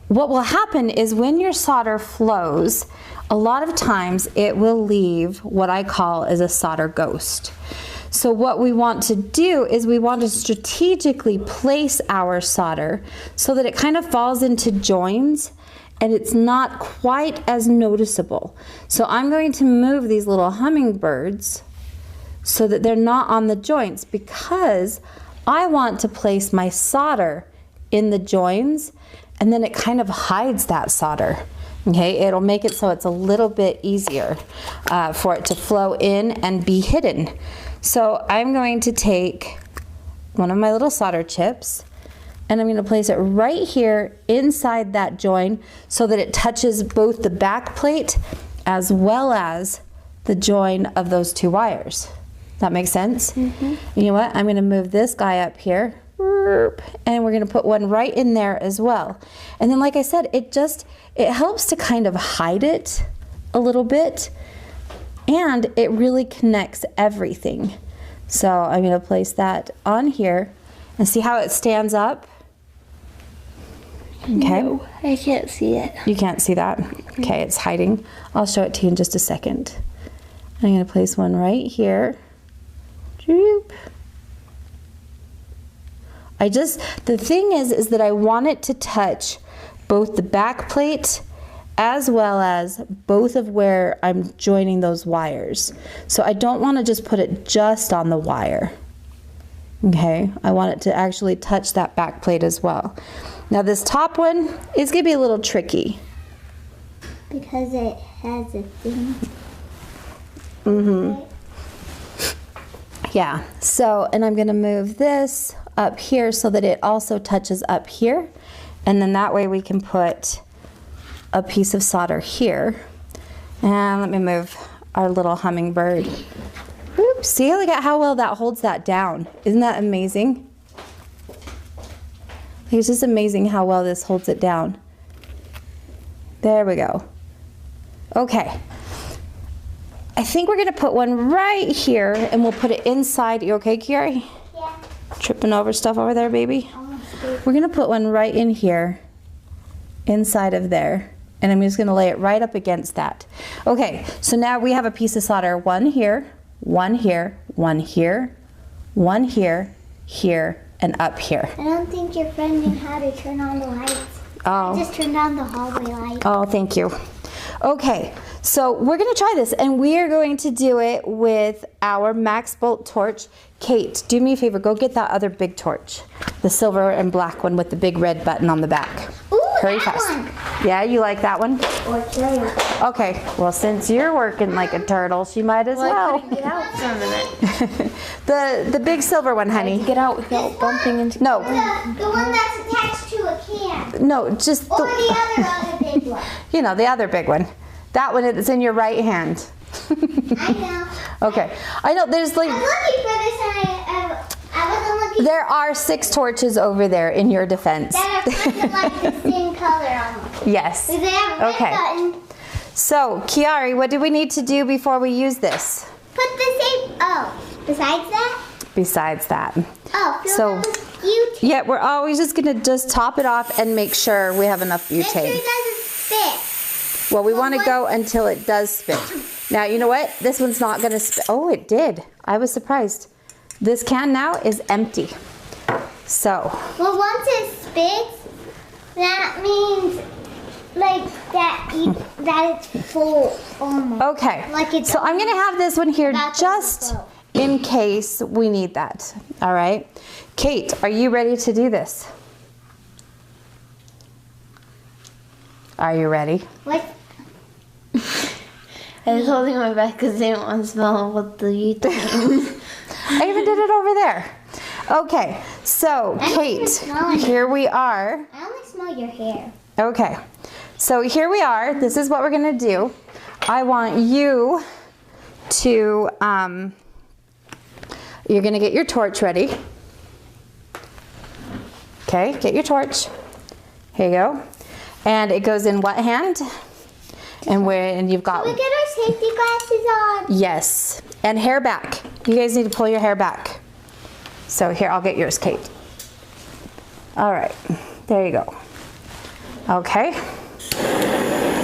what will happen is when your solder flows, a lot of times it will leave what I call as a solder ghost. So what we want to do is we want to strategically place our solder so that it kind of falls into joins and it's not quite as noticeable. So I'm going to move these little hummingbirds so that they're not on the joints, because I want to place my solder in the joins, and then it kind of hides that solder. Okay, it'll make it so it's a little bit easier for it to flow in and be hidden. So I'm going to take one of my little solder chips, and I'm going to place it right here inside that join so that it touches both the back plate as well as the join of those two wires. That makes sense? Mm-hmm. You know what? I'm going to move this guy up here, and we're going to put one right in there as well. And then, like I said, it helps to kind of hide it a little bit, and it really connects everything. So I'm going to place that on here and see how it stands up. Okay. No, I can't see it. You can't see that? Okay, it's hiding. I'll show it to you in just a second. I'm going to place one right here. Droop. The thing is that I want it to touch both the back plate as well as both of where I'm joining those wires. So I don't want to just put it just on the wire. Okay, I want it to actually touch that back plate as well. Now this top one is going to be a little tricky. Because it has a thing. Mm-hmm. Yeah, so, and I'm going to move this up here so that it also touches up here. And then that way we can put a piece of solder here. And let me move our little hummingbird. Oops, see, look at how well that holds that down. Isn't that amazing? It's just amazing how well this holds it down. There we go. Okay. I think we're going to put one right here, and we'll put it inside. You okay, Kiari? Yeah. Tripping over stuff over there, baby? We're going to put one right in here, inside of there. And I'm just going to lay it right up against that. Okay, so now we have a piece of solder. One here, one here, one here, one here, here, and up here. I don't think your friend knew how to turn on the lights. Oh. I just turned on the hallway light. Oh, thank you. Okay, so we're going to try this, and we are going to do it with our Max Bolt torch. Kate, do me a favor. Go get that other big torch, the silver and black one with the big red button on the back. Ooh, Hurry that fast. one. Yeah, you like that one? Or two. Okay, well, since you're working like a turtle, she might as I well. couldn't get out for a minute. The big silver one, honey. Get out without bumping into. No, The one that's attached to a can. no, just Or the, the other big one. you know, the other big one. That one is in your right hand. I know. Okay, I know there's like, I'm looking for this and I wasn't looking there are 6 torches over there in your defense. that are kind of like the same color almost. Yes. They have a red Okay. button. So, Kiari, what do we need to do before we use this? Put the same, besides that? Besides that. Oh, fill So- it with butane. Yeah, we're always just gonna just top it off and make sure we have enough Make sure butane. it doesn't spit. Well, we want to go until it does spit. Now, you know what? This one's not gonna oh, it did. I was surprised. This can now is empty. So. Well, once it spits, that means like that it's full almost. Okay. Like it's so I'm gonna have this one here That's just full. in case we need that. All right. Kate, are you ready to do this? Are you ready? What? I was holding my breath because I didn't want to smell what the YouTube. I even did it over there. Okay, so I don't Kate, even smell it. here we are. I only smell your hair. Okay, so here we are. This is what we're gonna do. I want you to, you're gonna get your torch ready. Okay, get your torch. Here you go. And it goes in what hand? And you've got. We get our safety glasses on. Yes, and hair back. You guys need to pull your hair back. So here, I'll get yours, Kate. All right, there you go. Okay,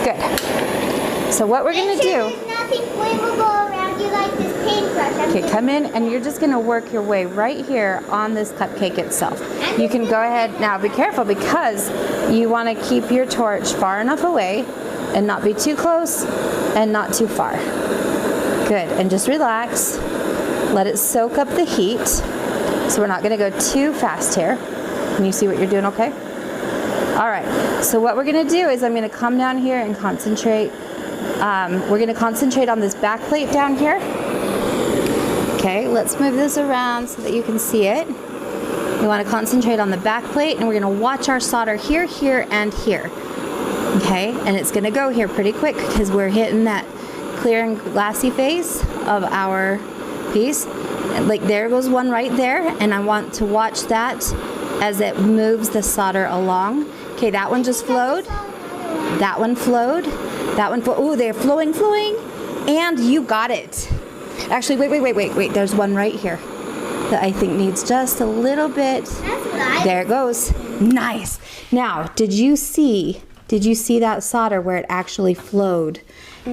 good. So what we're gonna do. There's nothing flammable around you like this paintbrush. Okay, come in and you're just gonna work your way right here on this cupcake itself. You can go ahead, now be careful because you wanna keep your torch far enough away and not be too close and not too far. Good, and just relax. Let it soak up the heat. So we're not gonna go too fast here. Can you see what you're doing okay? All right, so what we're gonna do is I'm gonna come down here and concentrate. We're gonna concentrate on this back plate down here. Okay, let's move this around so that you can see it. We wanna concentrate on the back plate and we're gonna watch our solder here, here, and here. Okay, and it's gonna go here pretty quick because we're hitting that clear and glassy phase of our piece. Like there goes one right there, and I want to watch that as it moves the solder along. Okay, that one just flowed. That one flowed. That one flowed. Oh, they're flowing, and you got it. Actually, wait. There's one right here that I think needs just a little bit. That's what I. There it goes. Nice. Now, did you see that solder where it actually flowed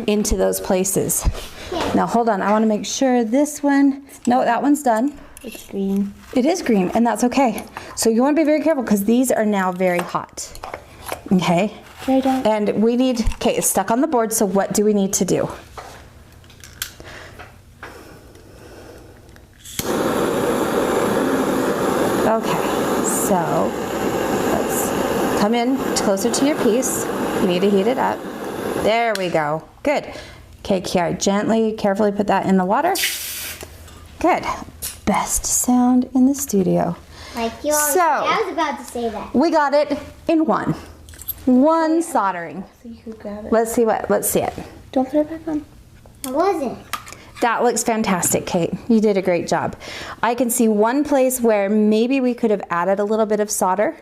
into those places? Yeah. Now hold on, I want to make sure this one, no, that one's done. It's green. It is green, and that's okay. So you want to be very careful because these are now very hot. Okay? Very done. And we need, okay, it's stuck on the board, so what do we need to do? Okay, so let's come in closer to your piece. You need to heat it up. There we go. Good. Okay, Kiara, gently, carefully put that in the water. Good. Best sound in the studio. Like you always So- say. I was about to say that. We got it in one soldering. So you can grab it. Let's see it. Don't put it back on. I wasn't. That looks fantastic, Kate. You did a great job. I can see one place where maybe we could have added a little bit of solder,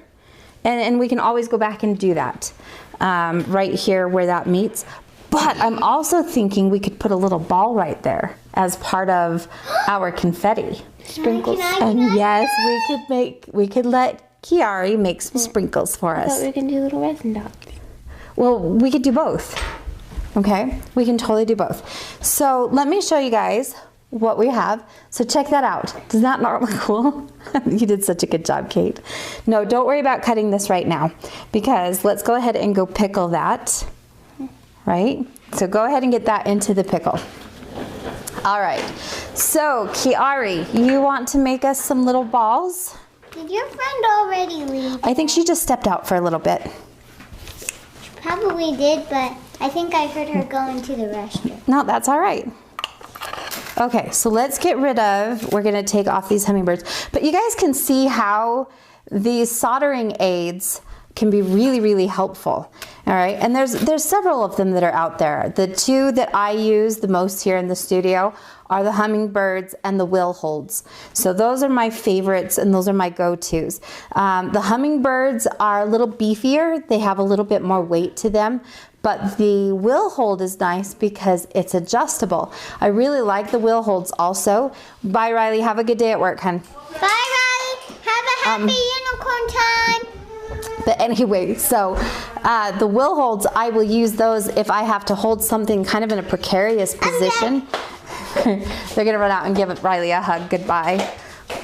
and we can always go back and do that right here where that meets. But I'm also thinking we could put a little ball right there as part of our confetti. Sprinkles. And yes, we could let Kiari make some sprinkles for I thought us. we can do little resin dots. Well, we could do both. Okay, we can totally do both. So let me show you guys what we have. So check that out. Does that not look cool? You did such a good job, Kate. No, don't worry about cutting this right now because let's go ahead and go pickle that. Right? So go ahead and get that into the pickle. All right. So Kiari, you want to make us some little balls? Did your friend already leave? I think she just stepped out for a little bit. Probably did, but I think I heard her go into the restroom. No, that's all right. Okay, so let's get rid of, we're gonna take off these hummingbirds. But you guys can see how these soldering aids can be really, really helpful. All right, and there's several of them that are out there. The two that I use the most here in the studio are the hummingbirds and the will holds. So those are my favorites and those are my go-tos. The hummingbirds are a little beefier. They have a little bit more weight to them. But the will hold is nice because it's adjustable. I really like the will holds also. Bye, Riley. Have a good day at work, hun. Bye, Riley. Have a happy unicorn time. But anyway, so the will holds, I will use those if I have to hold something kind of in a precarious position. They're gonna run out and give Riley a hug goodbye.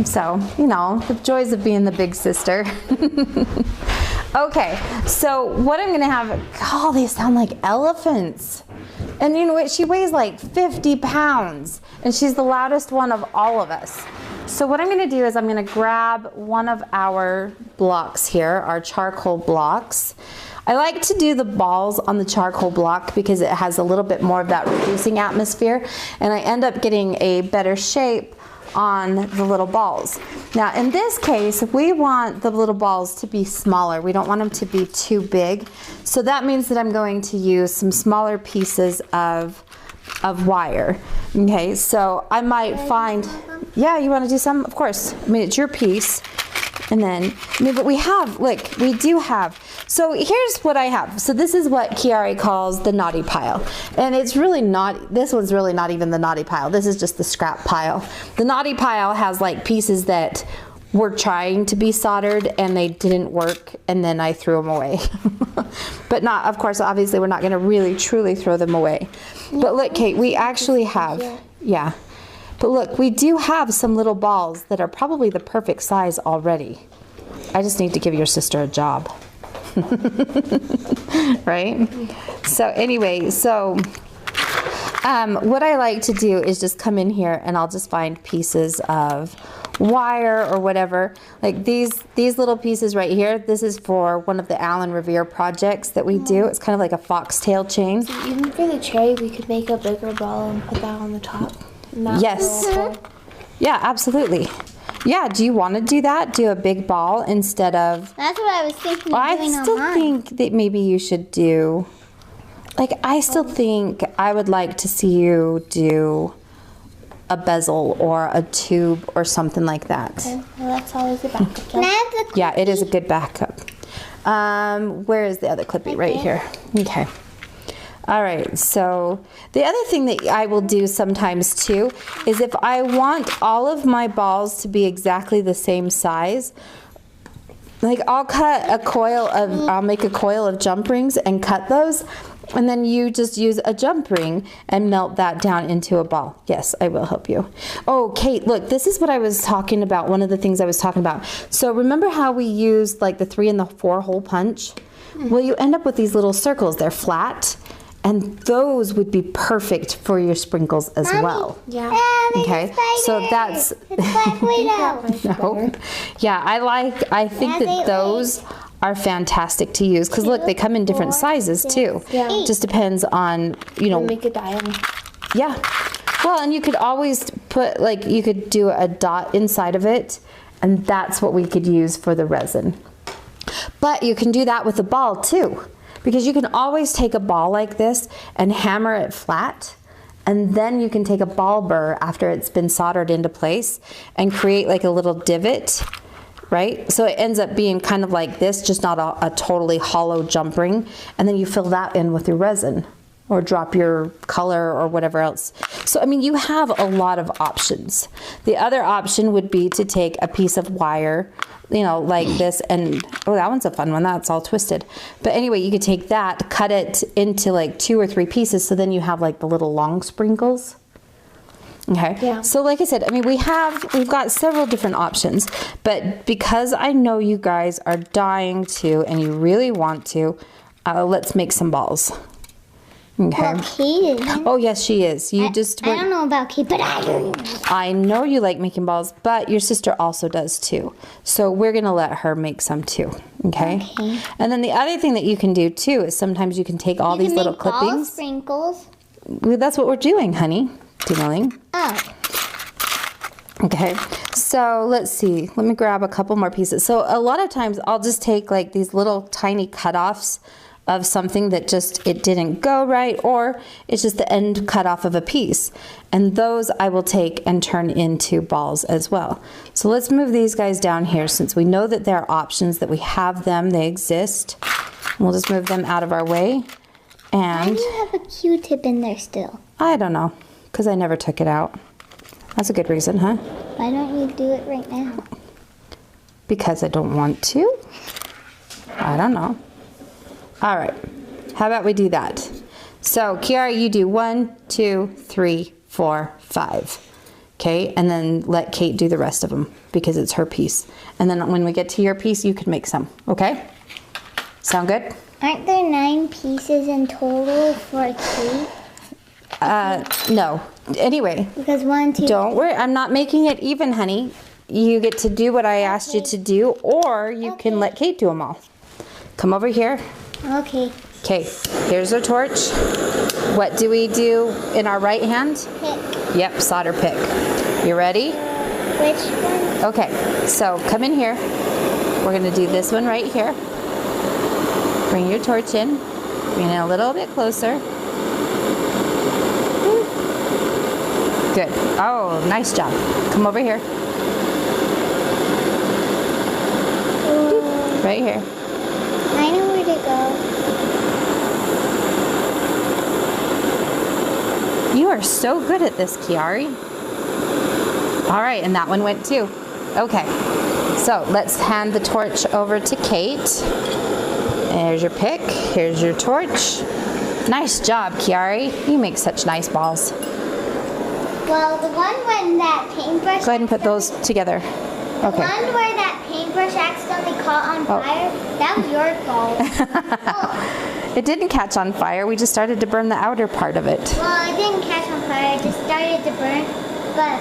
So, you know, the joys of being the big sister. Okay, so what I'm gonna have, oh, they sound like elephants. And you know what, she weighs like 50 pounds and she's the loudest one of all of us. So what I'm gonna do is I'm gonna grab one of our blocks here, our charcoal blocks. I like to do the balls on the charcoal block because it has a little bit more of that reducing atmosphere, and I end up getting a better shape on the little balls. Now in this case, we want the little balls to be smaller. We don't want them to be too big. So that means that I'm going to use some smaller pieces of wire. Okay, so I might find, yeah, you want to do some? Of course. I mean, it's your piece. And then, I mean, but we have, look, we do have, so here's what I have. So this is what Kiari calls the naughty pile. And it's really not, this one's really not even the naughty pile. This is just the scrap pile. The naughty pile has like pieces that were trying to be soldered and they didn't work, and then I threw them away. But not, of course, obviously we're not gonna really truly throw them away. But look, Kate, we actually have, yeah. But look, we do have some little balls that are probably the perfect size already. I just need to give your sister a job. Right? So anyway, so what I like to do is just come in here and I'll just find pieces of wire or whatever. Like these little pieces right here, this is for one of the Alan Revere projects that we do. It's kind of like a foxtail chain. So even for the cherry, we could make a bigger ball and put that on the top. Yes. Yeah, absolutely. Yeah, do you want to do that? Do a big ball instead of... That's what I was thinking of I doing still on mine. think that maybe you should do... Like, I still think I would like to see you do a bezel or a tube or something like that. Okay, well, that's always a backup. Can I have the Yeah, it is a good backup. Where is the other clippy? Right here. Okay. All right, so the other thing that I will do sometimes too is if I want all of my balls to be exactly the same size, like I'll make a coil of jump rings and cut those, and then you just use a jump ring and melt that down into a ball. Yes, I will help you. Oh, Kate, look, this is what I was talking about, one of the things I was talking about. So remember how we used like the 3 and the 4 hole punch? Well, you end up with these little circles. They're flat. And those would be perfect for your sprinkles as well. Yeah. Okay. So that's It's Black Widow. no. Yeah, I think that those are fantastic to use because look, they come in different sizes too. Yeah. Just depends on, you know. Make a diamond. Yeah. Well, and you could always put like you could do a dot inside of it, and that's what we could use for the resin. But you can do that with a ball too. Because you can always take a ball like this and hammer it flat, and then you can take a ball burr after it's been soldered into place and create like a little divot, right? So it ends up being kind of like this, just not a totally hollow jump ring, and then you fill that in with your resin or drop your color or whatever else. So, I mean, you have a lot of options. The other option would be to take a piece of wire, you know, like this, and oh, that one's a fun one. That's all twisted. But anyway, you could take that, cut it into like 2 or 3 pieces, so then you have like the little long sprinkles. Okay. Yeah. So like I said, I mean, we've got several different options, but because I know you guys are dying to, and you really want to, let's make some balls. Okay. Well, Kate isn't. Oh yes, she is. You I don't know about Kate, but I do. I know you like making balls, but your sister also does too. So we're gonna let her make some too. Okay. Okay. And then the other thing that you can do too is sometimes you can take all these little Ball clippings. sprinkles. Well, that's what we're doing, honey. Darling. Oh. Okay, so let's see. Let me grab a couple more pieces. So a lot of times I'll just take like these little tiny cutoffs of something that just, it didn't go right, or it's just the end cut off of a piece. And those I will take and turn into balls as well. So let's move these guys down here since we know that there are options, that we have them, they exist. We'll just move them out of our way. Why And do you have a Q-tip in there still? I don't know, because I never took it out. That's a good reason, huh? Why don't you do it right now? Because I don't want to? I don't know. All right. How about we do that? So, Kiara, you do 1, 2, 3, 4, 5. Okay, and then let Kate do the rest of them because it's her piece. And then when we get to your piece, you can make some. Okay? Sound good? Aren't there 9 pieces in total for a cake? No. Anyway, Because 1, 2. don't worry. I'm not making it even, honey. You get to do what I asked you to do, or you can let Kate do them all. Come over here. Okay. Okay, here's our torch. What do we do in our right hand? Pick. Yep, solder pick. You ready? Which one? Okay, so come in here. We're gonna do this one right here. Bring your torch in. Bring it a little bit closer. Good. Oh, nice job. Come over here. Right here. I know where to go. You are so good at this, Kiari. All right, and that one went too. Okay, so let's hand the torch over to Kate. There's your pick, here's your torch. Nice job, Kiari. You make such nice balls. Well, the one when that paintbrush... Go ahead and put those together. The Okay. one where that paintbrush accidentally caught on fire, that was your fault. Oh, It didn't catch on fire. We just started to burn the outer part of it. well, it didn't catch on fire. It just started to burn. But,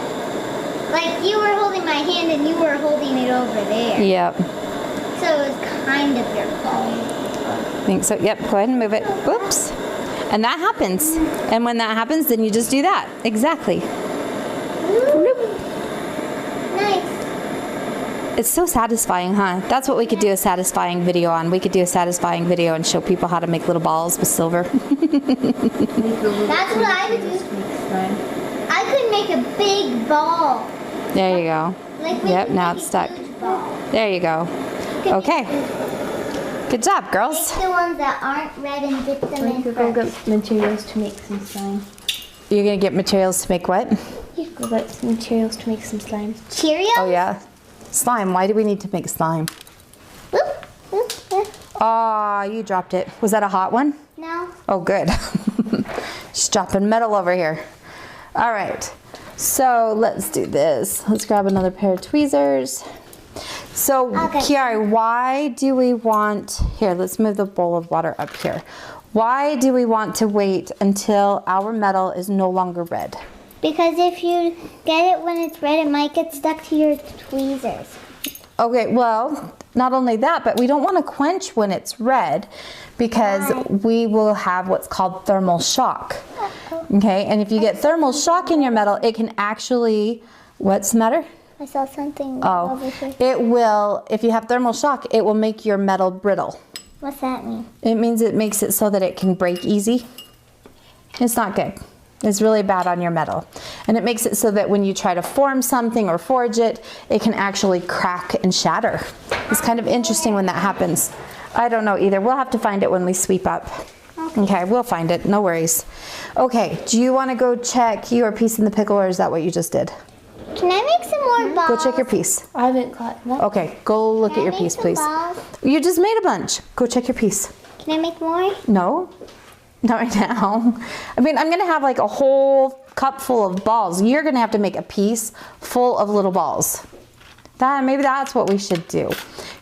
like, you were holding my hand and you were holding it over there. Yep. So it was kind of your fault. I think so. Yep. Go ahead and move it. Whoops. And that happens. And when that happens, then you just do that. Exactly. Nice. It's so satisfying, huh? That's what we could do a satisfying video on. We could do a satisfying video and show people how to make little balls with silver. That's what I would do. I could make a big ball. There you go. Like we Yep, could now make it's a stuck. huge ball. There you go. Okay. Good job, girls. Take the ones that aren't red and dip them We in could go first. get materials to make some slime. You're going to get materials to make what? You could go get some materials to make some slime. Cheerios? Oh, yeah. Slime. Why do we need to make slime? Whoop, whoop, whoop. Aw, you dropped it. Was that a hot one? No. Oh, good. Just dropping metal over here. All right. So let's do this. Let's grab another pair of tweezers. So, Okay. Kiara, why do we want... Here, let's move the bowl of water up here. Why do we want to wait until our metal is no longer red? Because if you get it when it's red, it might get stuck to your tweezers. Okay, well, not only that, but we don't want to quench when it's red because we will have what's called thermal shock. Okay, and if you get thermal shock in your metal, it can actually, what's the matter? I saw something Oh, over here. it will, if you have thermal shock, it will make your metal brittle. What's that mean? It means it makes it so that it can break easy. It's not good. It's really bad on your metal. And it makes it so that when you try to form something or forge it, it can actually crack and shatter. It's kind of interesting when that happens. I don't know either. We'll have to find it when we sweep up. Okay, we'll find it. No worries. Okay, do you want to go check your piece in the pickle, or is that what you just did? Can I make some more balls? Go check your piece. I haven't got that. Okay, go look at Can I your make piece, some please. balls? You just made a bunch. Go check your piece. Can I make more? No, not right now. I mean, I'm gonna have like a whole cup full of balls. You're gonna have to make a piece full of little balls. Maybe that's what we should do.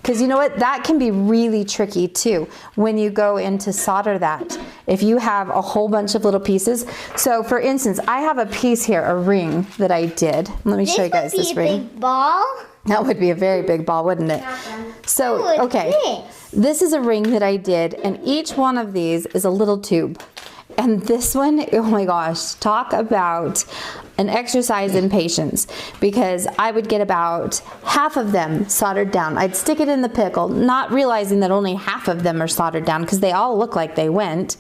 Because you know what, that can be really tricky too when you go in to solder that. If you have a whole bunch of little pieces. So for instance, I have a piece here, a ring that I did. Let me show you guys this ring. Big ball. That would be a very big ball, wouldn't it? So, What's okay, this is a ring that I did, and each one of these is a little tube. And this one, oh my gosh, talk about an exercise in patience, because I would get about half of them soldered down. I'd stick it in the pickle, not realizing that only half of them are soldered down because they all look like they went.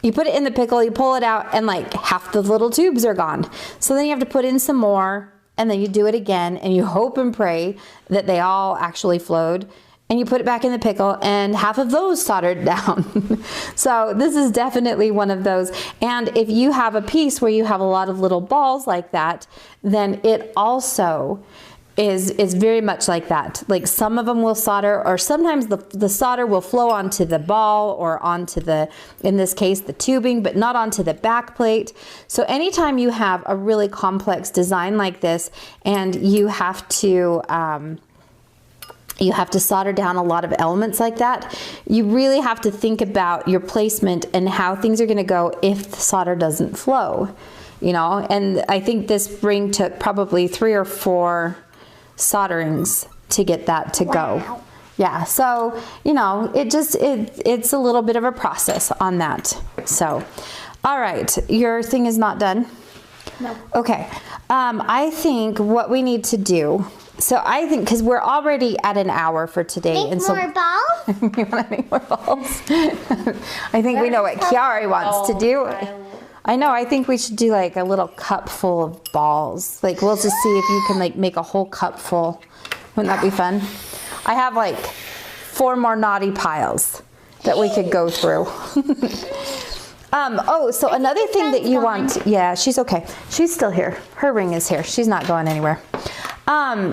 You put it in the pickle, you pull it out, and like half the little tubes are gone. So then you have to put in some more, and then you do it again, and you hope and pray that they all actually flowed. And you put it back in the pickle, and half of those soldered down. So this is definitely one of those. And if you have a piece where you have a lot of little balls like that, then it also is very much like that. Like some of them will solder, or sometimes the solder will flow onto the ball or onto the, in this case, the tubing, but not onto the back plate. So anytime you have a really complex design like this and you have to solder down a lot of elements like that, you really have to think about your placement and how things are going to go if the solder doesn't flow, you know. And I think this ring took probably 3 or 4 solderings to get that to go. Yeah, so you know, it's a little bit of a process on that. So all right, your thing is not done? No. Okay, I think what we need to do, so I think because we're already at an hour for today, Make and so more balls? you want to make more balls? I think we know what Kiari wants to do. I know, I think we should do like a little cup full of balls. Like we'll just see if you can like make a whole cup full. Wouldn't that be fun? I have like 4 more naughty piles that we could go through. Oh, so another thing that you want, yeah, she's okay. She's still here. Her ring is here. She's not going anywhere.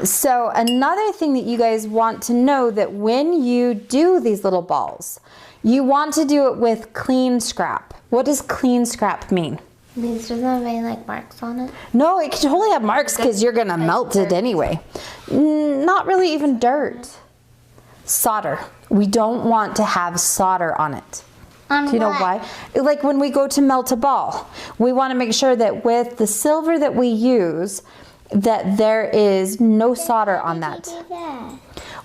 So another thing that you guys want to know, that when you do these little balls, you want to do it with clean scrap. What does clean scrap mean? It means there's not any like marks on it. No, it can totally have marks because you're going to melt it anyway. Not really even dirt. Solder. We don't want to have solder on it. Do you know why? Like when we go to melt a ball, we want to make sure that with the silver that we use, that there is no solder on that.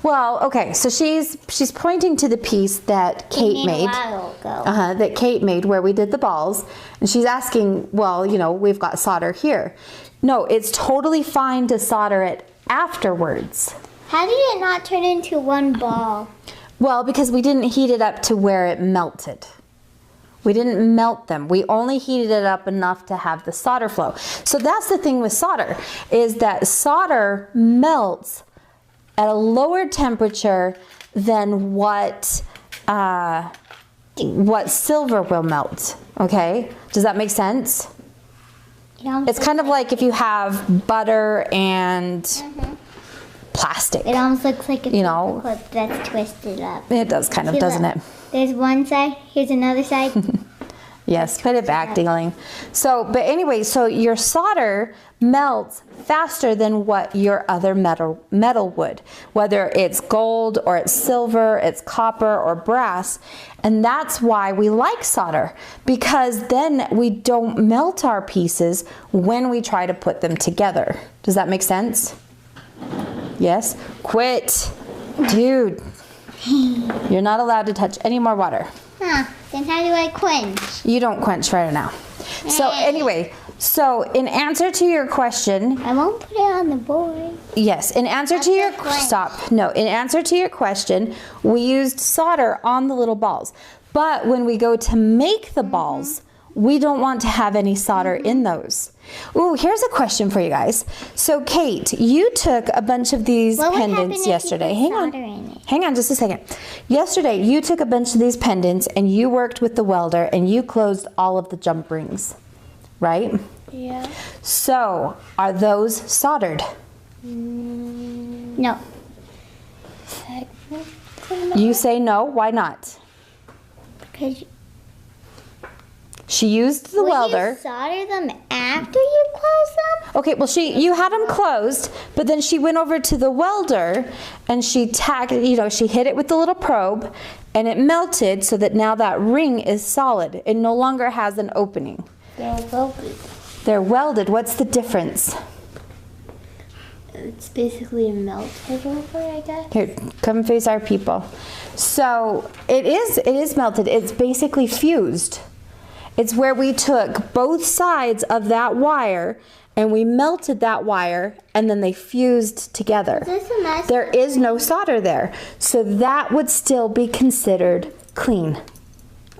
Well, okay, so she's pointing to the piece that Kate made. That Kate made where we did the balls, and she's asking, well, you know, we've got solder here. No, it's totally fine to solder it afterwards. How did it not turn into one ball? Well, because we didn't heat it up to where it melted. We didn't melt them. We only heated it up enough to have the solder flow. So that's the thing with solder, is that solder melts at a lower temperature than what silver will melt. Okay? Does that make sense? It's kind of like if you have butter and plastic. It almost looks like a paper clip that's twisted up. It does kind of, doesn't it? There's one side, here's another side. Yes, put it back, Dingling. So, but anyway, so your solder melts faster than what your other metal would, whether it's gold or it's silver, it's copper or brass. And that's why we like solder, because then we don't melt our pieces when we try to put them together. Does that make sense? Yes? Quit. Dude, you're not allowed to touch any more water. Huh, then how do I quench? You don't quench right now. So anyway, so in answer to your question, I won't put it on the board. yes, in answer to your, stop, no, in answer to your question, we used solder on the little balls. But when we go to make the balls, we don't want to have any solder in those. Ooh, here's a question for you guys. So Kate, you took a bunch of these pendants yesterday. Hang on just a second. Yesterday, you took a bunch of these pendants and you worked with the welder and you closed all of the jump rings, right? Yeah. So, are those soldered? No. You say no, why not? Because she used the welder. You solder them after you close them? Okay, well you had them closed, but then she went over to the welder and she tacked, she hit it with the little probe and it melted so that now that ring is solid. It no longer has an opening. They're welded. They're welded. What's the difference? It's basically a melted over, I guess. Here, come face our people. So it is melted. It's basically fused. It's where we took both sides of that wire and we melted that wire and then they fused together. Is this a mess? There is no solder there. So that would still be considered clean.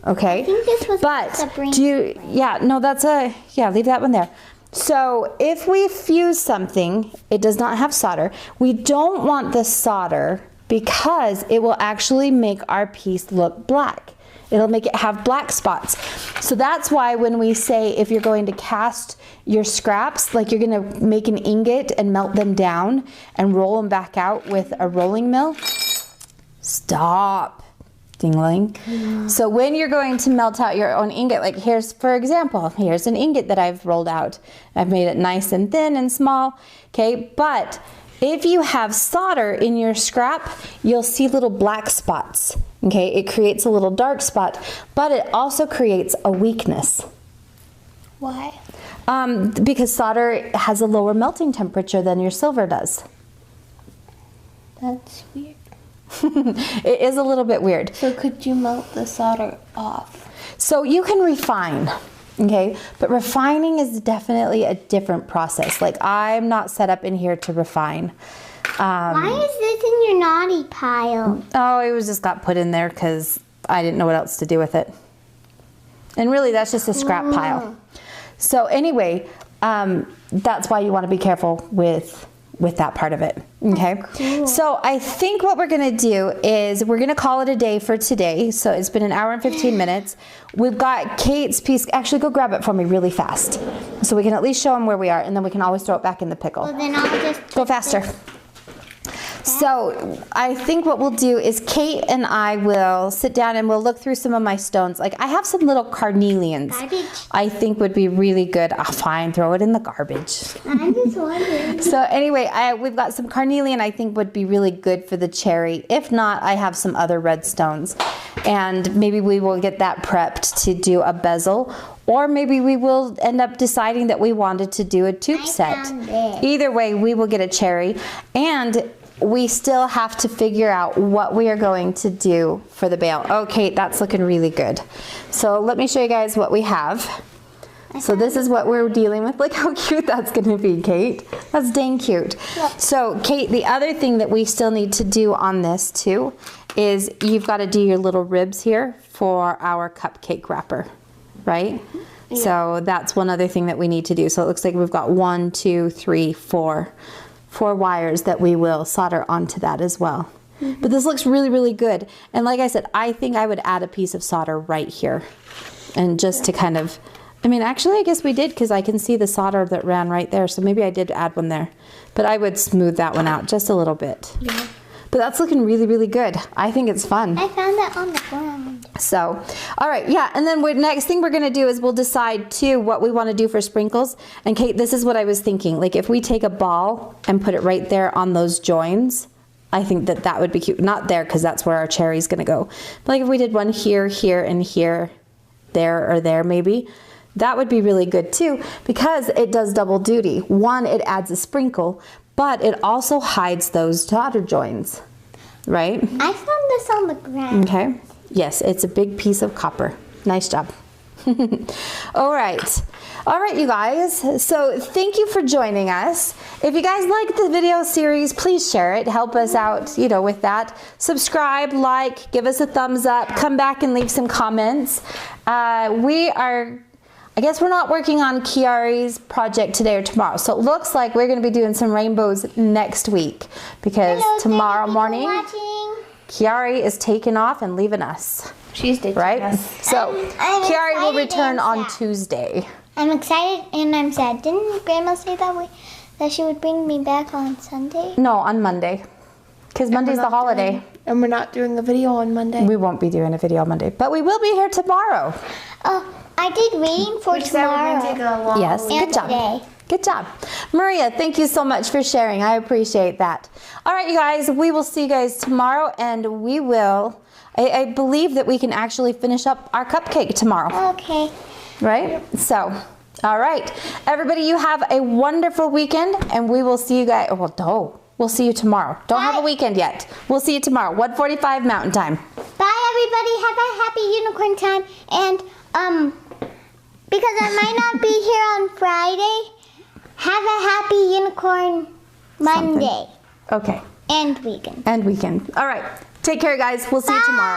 Okay? I think this was leave that one there. So if we fuse something, it does not have solder. We don't want the solder because it will actually make our piece look black. It'll make it have black spots. So that's why when we say if you're going to cast your scraps, like you're going to make an ingot and melt them down and roll them back out with a rolling mill. Stop. Dingling. So when you're going to melt out your own ingot, like here's, for example, here's an ingot that I've rolled out. I've made it nice and thin and small, okay? But if you have solder in your scrap, you'll see little black spots, okay? It creates a little dark spot, but it also creates a weakness. Why? Because solder has a lower melting temperature than your silver does. That's weird. It is a little bit weird. So could you melt the solder off? So you can refine, okay? But refining is definitely a different process. Like I'm not set up in here to refine. Why is this in your naughty pile? Oh, it was just got put in there because I didn't know what else to do with it. And really that's just a scrap pile. So anyway, that's why you want to be careful with that part of it, okay? Cool. So I think what we're gonna do is we're gonna call it a day for today. So it's been 1 hour and 15 minutes. We've got Kate's piece. Actually, go grab it for me really fast so we can at least show them where we are, and then we can always throw it back in the pickle. Well, then I'll just Go faster. So I think what we'll do is Kate and I will sit down and we'll look through some of my stones. Like I have some little carnelians. Garbage. I think would be really good. Oh, fine, throw it in the garbage. I'm just wondering. So anyway, we've got some carnelian I think would be really good for the cherry. If not, I have some other red stones. And maybe we will get that prepped to do a bezel. Or maybe we will end up deciding that we wanted to do a tube set. found this. Either way, we will get a cherry. And we still have to figure out what we are going to do for the bail. Okay, that's looking really good. So let me show you guys what we have. So this is what we're dealing with. Look how cute that's gonna be, Kate. That's dang cute. Yep. So Kate, the other thing that we still need to do on this too is you've got to do your little ribs here for our cupcake wrapper, right? Yeah. So that's one other thing that we need to do. So it looks like we've got 1, 2, 3, 4 wires that we will solder onto that as well. But this looks really, really good. And like I said, I think I would add a piece of solder right here. And just to kind of, I mean, actually, I guess we did because I can see the solder that ran right there. So maybe I did add one there. But I would smooth that one out just a little bit. Yeah. But that's looking really, really good. I think it's fun. I found that on the ground. So, all right, yeah. And then next thing we're going to do is we'll decide too what we want to do for sprinkles. And Kate, this is what I was thinking. Like if we take a ball and put it right there on those joins, I think that that would be cute. Not there because that's where our cherry's going to go. But like if we did one here, here, and here, there, or there maybe, that would be really good too because it does double duty. One, it adds a sprinkle, but it also hides those solder joins, right? I found this on the ground. Okay. Yes, it's a big piece of copper. Nice job. All right. All right, you guys. So thank you for joining us. If you guys like the video series, please share it. Help us out, you know, with that. Subscribe, like, give us a thumbs up. Come back and leave some comments. I guess we're not working on Kiari's project today or tomorrow. So it looks like we're going to be doing some rainbows next week because tomorrow morning Kiari is taking off and leaving us. She's taking right? us. So I'm Kiari will excited return and on sad. Tuesday. I'm excited and I'm sad. Didn't Grandma say that she would bring me back on Sunday? No, on Monday. Because Monday's the holiday. And we're not doing a video on Monday. We won't be doing a video on Monday. But we will be here tomorrow. Oh, I did reading for tomorrow. Yes, and good job. today. Good job. Maria, thank you so much for sharing. I appreciate that. All right, you guys, we will see you guys tomorrow, and we will, I believe that we can actually finish up our cupcake tomorrow. Okay. Right? So, all right. Everybody, you have a wonderful weekend, and we will see you guys, we'll see you tomorrow. Don't have a weekend yet. We'll see you tomorrow, 1:45 Mountain Time. Bye, everybody. Have a happy unicorn time. And, because I might not be here on Friday, have a happy unicorn Monday. Okay. And weekend. And weekend. All right. Take care, guys. We'll see you tomorrow.